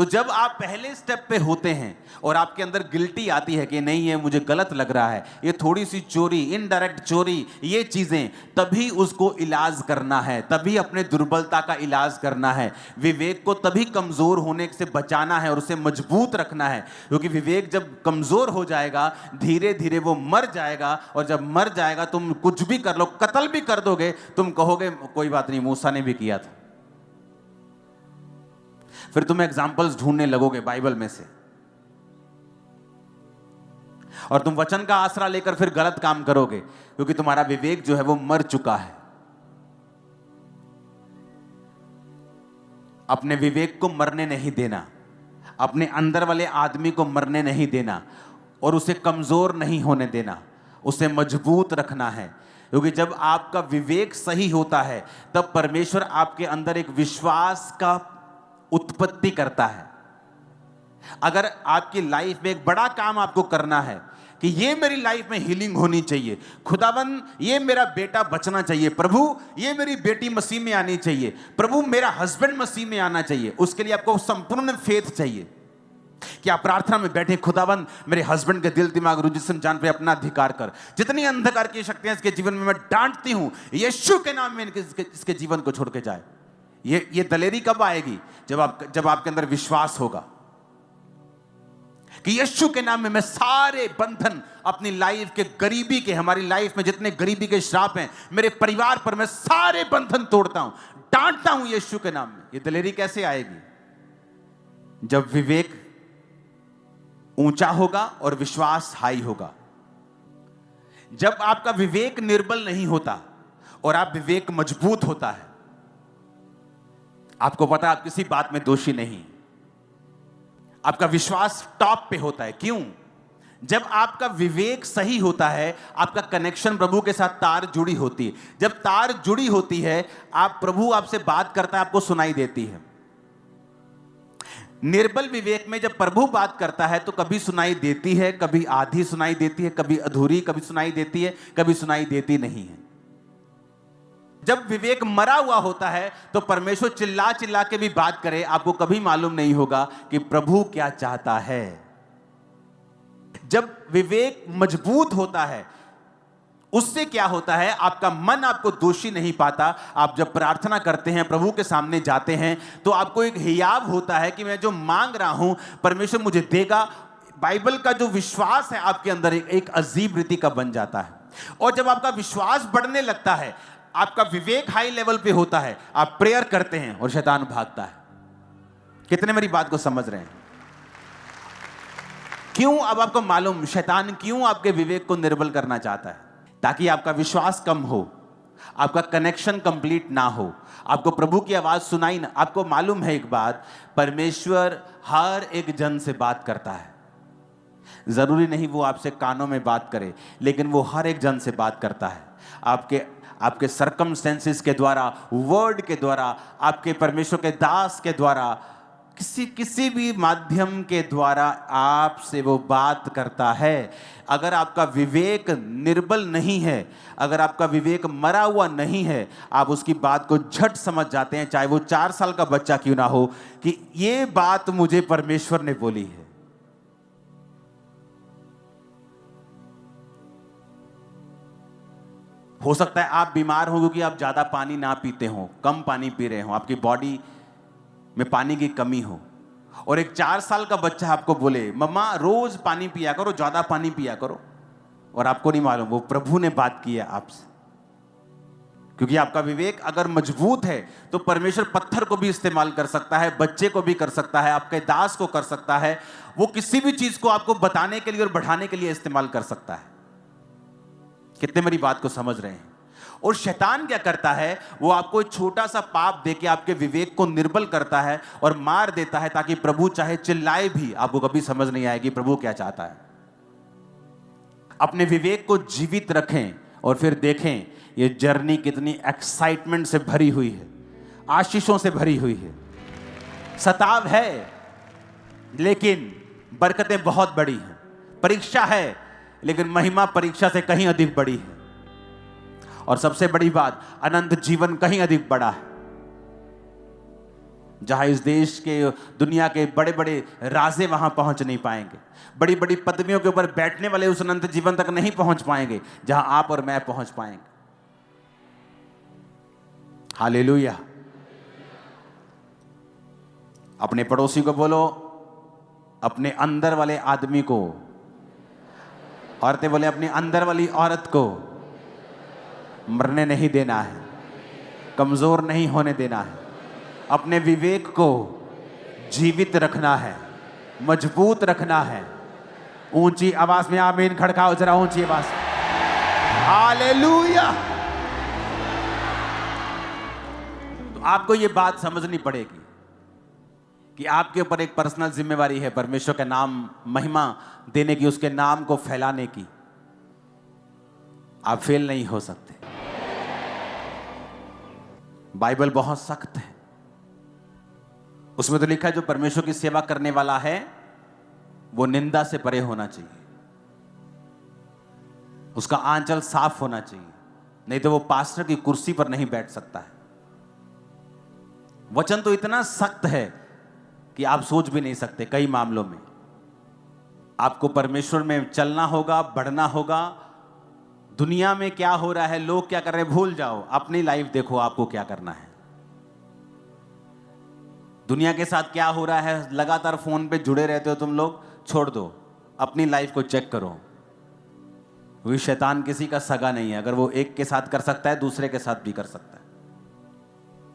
तो जब आप पहले स्टेप पे होते हैं और आपके अंदर गिल्टी आती है कि नहीं, ये मुझे गलत लग रहा है, ये थोड़ी सी चोरी, इनडायरेक्ट चोरी, ये चीजें, तभी उसको इलाज करना है, तभी अपने दुर्बलता का इलाज करना है। विवेक को तभी कमजोर होने से बचाना है और उसे मजबूत रखना है, क्योंकि विवेक जब कमजोर हो जाएगा धीरे धीरे वो मर जाएगा, और जब मर जाएगा तुम कुछ भी कर लो, कत्ल भी कर दोगे, तुम कहोगे कोई बात नहीं, मूसा ने भी किया था। फिर तुम एग्जाम्पल्स ढूंढने लगोगे बाइबल में से, और तुम वचन का आसरा लेकर फिर गलत काम करोगे, क्योंकि तुम्हारा विवेक जो है वो मर चुका है। अपने विवेक को मरने नहीं देना, अपने अंदर वाले आदमी को मरने नहीं देना, और उसे कमजोर नहीं होने देना, उसे मजबूत रखना है। क्योंकि जब आपका विवेक सही होता है तब परमेश्वर आपके अंदर एक विश्वास का उत्पत्ति करता है। अगर आपकी लाइफ में एक बड़ा काम आपको करना है कि ये मेरी लाइफ में हीलिंग होनी चाहिए, खुदावन ये मेरा बेटा बचना चाहिए, प्रभु ये मेरी बेटी मसीह में आनी चाहिए, प्रभु मेरा हस्बैंड मसीह में आना चाहिए, उसके लिए आपको संपूर्ण फेथ चाहिए कि आप प्रार्थना में बैठे, खुदावन मेरे हस्बैंड के दिल दिमाग रुझ जिस्म जान पे अपना अधिकार कर, जितनी अंधकार की शक्तियां इसके जीवन में मैं डांटती हूं, यीशु के नाम में इसके जीवन को छोड़ के जाए। ये दलेरी कब आएगी? जब आपके अंदर विश्वास होगा कि यीशु के नाम में मैं सारे बंधन अपनी लाइफ के गरीबी के, हमारी लाइफ में जितने गरीबी के श्राप हैं मेरे परिवार पर, मैं सारे बंधन तोड़ता हूं, डांटता हूं यीशु के नाम में। ये दलेरी कैसे आएगी? जब विवेक ऊंचा होगा और विश्वास हाई होगा। जब आपका विवेक निर्बल नहीं होता और आप विवेक मजबूत होता है, आपको पता है आप किसी बात में दोषी नहीं, आपका विश्वास टॉप पे होता है। क्यों? जब आपका विवेक सही होता है, आपका कनेक्शन प्रभु के साथ तार जुड़ी होती है। जब तार जुड़ी होती है, प्रभु आपसे बात करता है, आपको सुनाई देती है। निर्बल विवेक में जब प्रभु बात करता है तो कभी सुनाई देती है, कभी आधी सुनाई देती है, कभी अधूरी, कभी सुनाई देती है, कभी सुनाई देती नहीं है। जब विवेक मरा हुआ होता है तो परमेश्वर चिल्ला चिल्ला के भी बात करे, आपको कभी मालूम नहीं होगा कि प्रभु क्या चाहता है। जब विवेक मजबूत होता है, उससे क्या होता है, आपका मन आपको दोषी नहीं पाता। आप जब प्रार्थना करते हैं, प्रभु के सामने जाते हैं, तो आपको एक हियाव होता है कि मैं जो मांग रहा हूं परमेश्वर मुझे देगा। बाइबल का जो विश्वास है आपके अंदर एक अजीब रीति का बन जाता है। और जब आपका विश्वास बढ़ने लगता है, आपका विवेक हाई लेवल पे होता है, आप प्रेयर करते हैं और शैतान भागता है। कितने मेरी बात को समझ रहे हैं? क्यों? अब आपको मालूम शैतान क्यों आपके विवेक को निर्बल करना चाहता है? ताकि आपका विश्वास कम हो, आपका कनेक्शन कंप्लीट ना हो, आपको प्रभु की आवाज सुनाई ना। आपको मालूम है एक बात, परमेश्वर हर एक जन से बात करता है। जरूरी नहीं वो आपसे कानों में बात करे, लेकिन वो हर एक जन से बात करता है। आपके सर्कमस्टेंसेस के द्वारा, वर्ड के द्वारा, आपके परमेश्वर के दास के द्वारा, किसी भी माध्यम के द्वारा आपसे वो बात करता है। अगर आपका विवेक निर्बल नहीं है, अगर आपका विवेक मरा हुआ नहीं है, आप उसकी बात को झट समझ जाते हैं, चाहे वो 4 साल का बच्चा क्यों ना हो, कि ये बात मुझे परमेश्वर ने बोली है। हो सकता है आप बीमार हो क्योंकि आप ज्यादा पानी ना पीते हो, कम पानी पी रहे हो, आपकी बॉडी में पानी की कमी हो, और एक 4 साल का बच्चा आपको बोले मम्मा रोज पानी पिया करो, ज्यादा पानी पिया करो, और आपको नहीं मालूम वो प्रभु ने बात की है आपसे। क्योंकि आपका विवेक अगर मजबूत है तो परमेश्वर पत्थर को भी इस्तेमाल कर सकता है, बच्चे को भी कर सकता है, आपके दास को कर सकता है, वो किसी भी चीज को आपको बताने के लिए और बढ़ाने के लिए इस्तेमाल कर सकता है। कितने मेरी बात को समझ रहे हैं? और शैतान क्या करता है, वो आपको एक छोटा सा पाप देके आपके विवेक को निर्बल करता है और मार देता है, ताकि प्रभु चाहे चिल्लाए भी आपको कभी समझ नहीं आएगी प्रभु क्या चाहता है। अपने विवेक को जीवित रखें और फिर देखें ये जर्नी कितनी एक्साइटमेंट से भरी हुई है, आशीषों से भरी हुई है। सताव है लेकिन बरकतें बहुत बड़ी हैं, परीक्षा है लेकिन महिमा परीक्षा से कहीं अधिक बड़ी है, और सबसे बड़ी बात अनंत जीवन कहीं अधिक बड़ा है। जहां इस देश के, दुनिया के बड़े बड़े राजे वहां पहुंच नहीं पाएंगे, बड़ी बड़ी पदवियों के ऊपर बैठने वाले उस अनंत जीवन तक नहीं पहुंच पाएंगे जहां आप और मैं पहुंच पाएंगे। हालेलुया। अपने पड़ोसी को बोलो, अपने अंदर वाले आदमी को, औरतें बोले अपने अंदर वाली औरत को मरने नहीं देना है, कमजोर नहीं होने देना है, अपने विवेक को जीवित रखना है, मजबूत रखना है। ऊंची आवाज में आमीन खड़काओ जरा, ऊंची आवाज। हालेलुया। तो आपको ये बात समझनी पड़ेगी कि आपके ऊपर एक पर्सनल जिम्मेवारी है परमेश्वर का नाम महिमा देने की, उसके नाम को फैलाने की। आप फेल नहीं हो सकते। बाइबल बहुत सख्त है, उसमें तो लिखा है जो परमेश्वर की सेवा करने वाला है वो निंदा से परे होना चाहिए, उसका आंचल साफ होना चाहिए, नहीं तो वो पास्टर की कुर्सी पर नहीं बैठ सकता है। वचन तो इतना सख्त है कि आप सोच भी नहीं सकते। कई मामलों में आपको परमेश्वर में चलना होगा, बढ़ना होगा। दुनिया में क्या हो रहा है, लोग क्या कर रहे हैं, भूल जाओ, अपनी लाइफ देखो आपको क्या करना है। दुनिया के साथ क्या हो रहा है, लगातार फोन पे जुड़े रहते हो तुम लोग, छोड़ दो, अपनी लाइफ को चेक करो। वही शैतान किसी का सगा नहीं है, अगर वो एक के साथ कर सकता है दूसरे के साथ भी कर सकता है।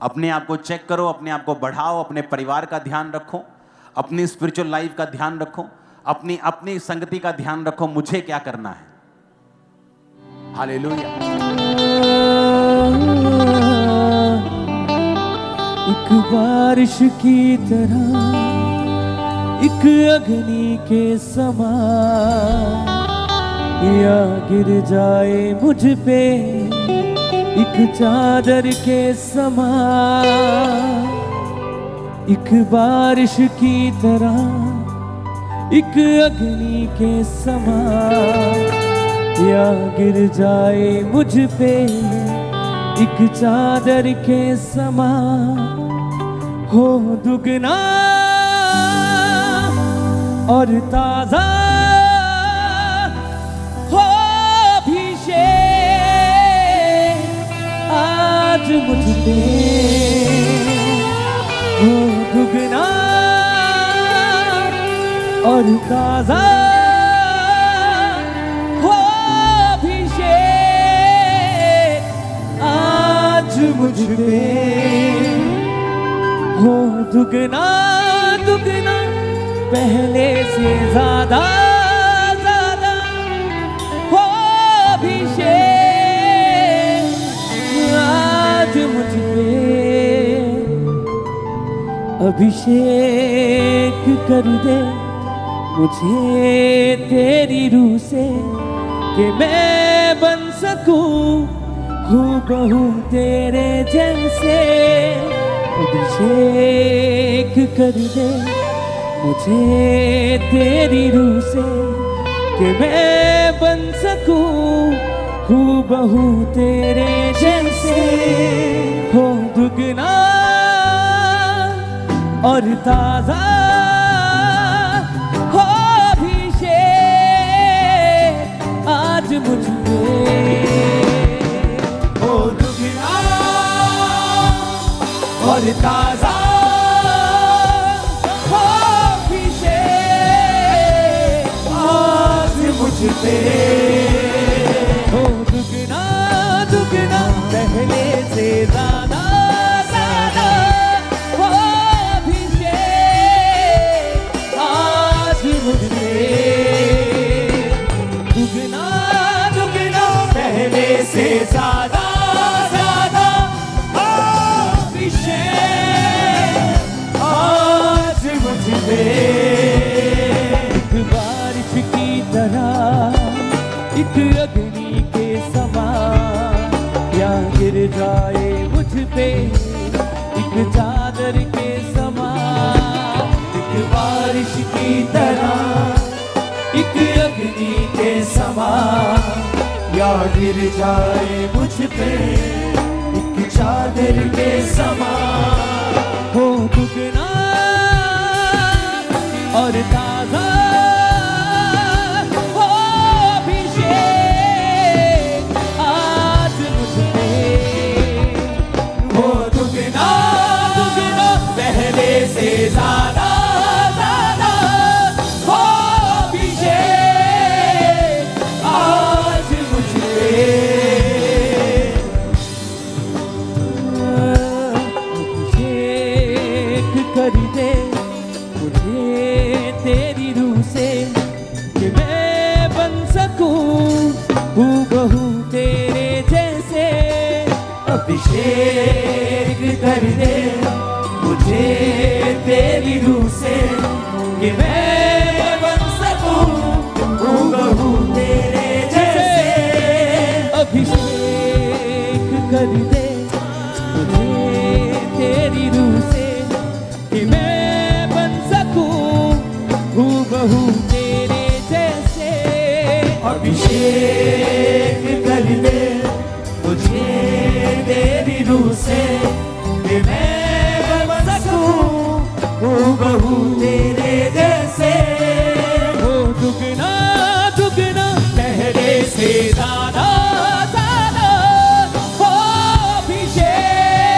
अपने आप को चेक करो, अपने आप को बढ़ाओ, अपने परिवार का ध्यान रखो, अपनी स्पिरिचुअल लाइफ का ध्यान रखो, अपनी संगति का ध्यान रखो, मुझे क्या करना है। हालेलुया। एक बारिश की तरह, एक अग्नि के समान, या गिर जाए मुझ पे एक चादर के समान। एक बारिश की तरह, एक अग्नि के समान, या गिर जाए मुझ पे एक चादर के समान। हो दुगना और ताजा हो अभिषेक आज मुझ पे। हो दुगना और ताजा हो अभिषेक आज मुझ पे। हो दुगना दुगना पहले से ज्यादा ज्यादा हो अभिषेक आज मुझ पे। अभिषेक कर दे मुझे तेरी रूह से कि मैं बन सकूं हूबहू तेरे जैसे। अभिषेक कर दे मुझे तेरी रूह से कि मैं बन सकूं हूबहू तेरे जैसे। हो दुगना और ताजा हो अभिषेक आज मुझ पे। हो दुगना और ताजा हो अभिषेक आज मुझ पे। हो दुगना दुगना पहले से ज्यादा ज्यादा हो अभिषेक आज मुझ पे। दुगना दुगना पहले से ज्यादा ज्यादा हो अभिषेक आज मुझ पे। एक बारिश की तरह, एक अग्नि के समान, या गिर जाए मुझ पे एक चादर के समान। एक बारिश की तरह, एक अग्नि के समान, या गिर जाए मुझ पे एक चादर के समान। हो दुगना अभिषेक कर दे मुझे तेरी रूह से कि मैं बन सकूं हूबहू तेरे जैसे। अभिषेक कर दे मुझे तेरी रूह से कि मैं बन सकूं हूबहू तेरे जैसे। अभिषेक कर दे मुझे तेरी रूह से कि मैं बन सकूं हूबहू तेरे जैसे। वो दुगना दुगना पहले से ज्यादा ज्यादा हो अभिषेक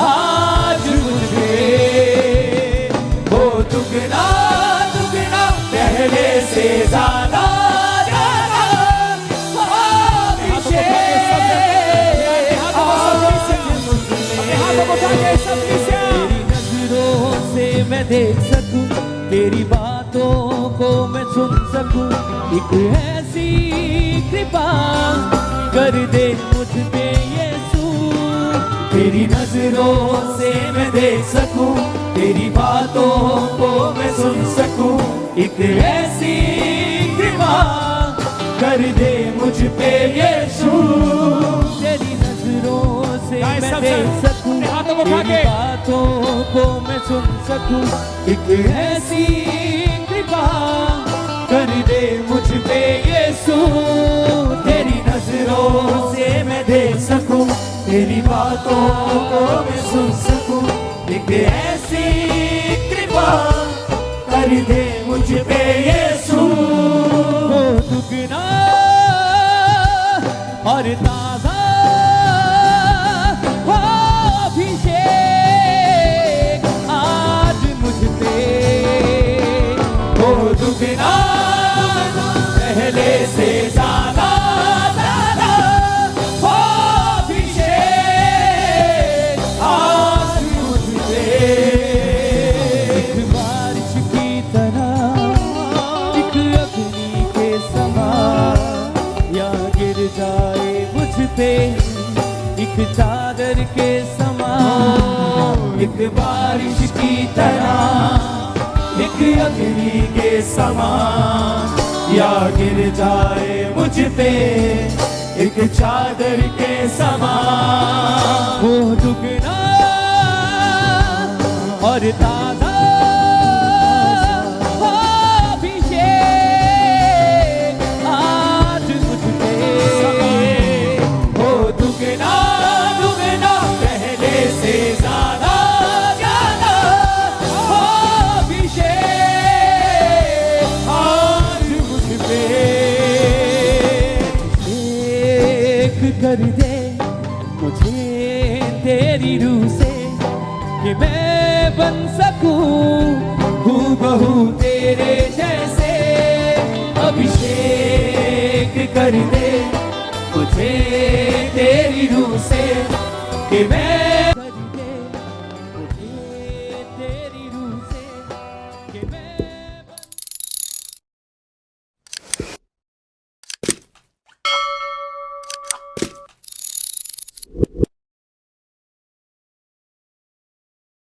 आज मुझे। वो दुगना दुगना पहले से ज्यादा ज्यादा हो अभिषेक। तेरी नजरों से मैं देख सकूं तेरी बातों को मैं सुन सकूं एक ऐसी कृपा कर दे मुझ पे यीशु। तेरी नजरों से मैं देख सकूं तेरी बातों को मैं सुन सकूं एक ऐसी कृपा कर दे मुझ पे यीशु। तेरी नजरों से मैं देख सकूं तेरी बातों को मैं सुन सकूं एक ऐसी कृपा कर दे मुझ पे यीशु। तेरी नजरों से मैं देख सकूं तेरी बातों को मैं सुन सकूं एक ऐसी कृपा कर दे मुझ पे यीशु। वो दुगना और ताजा हो अभिषेक आज मुझ पे। वो दुगना पहले से ज्यादा ज्यादा हो अभिषेक आज मुझ पे। एक बारिश की तरह एक अग्नि के समान या गिर जाए मुझ पे एक चादर के समान। एक बारिश की तरह एक अग्नि के समान या गिर जाए मुझ पे एक चादर के समान। वो दुगना और ताजा हो अभिषेक आज मुझ पे। वो दुगना दुगना पहले से ज्यादा ज्यादा हो अभिषेक आज मुझ पे। अभिषेक कर दे मुझे तेरी रूह से कि मैं बन सकूं हूबहू तेरे जैसे। अभिषेक कर दे मुझे तेरी रूह से कि मैं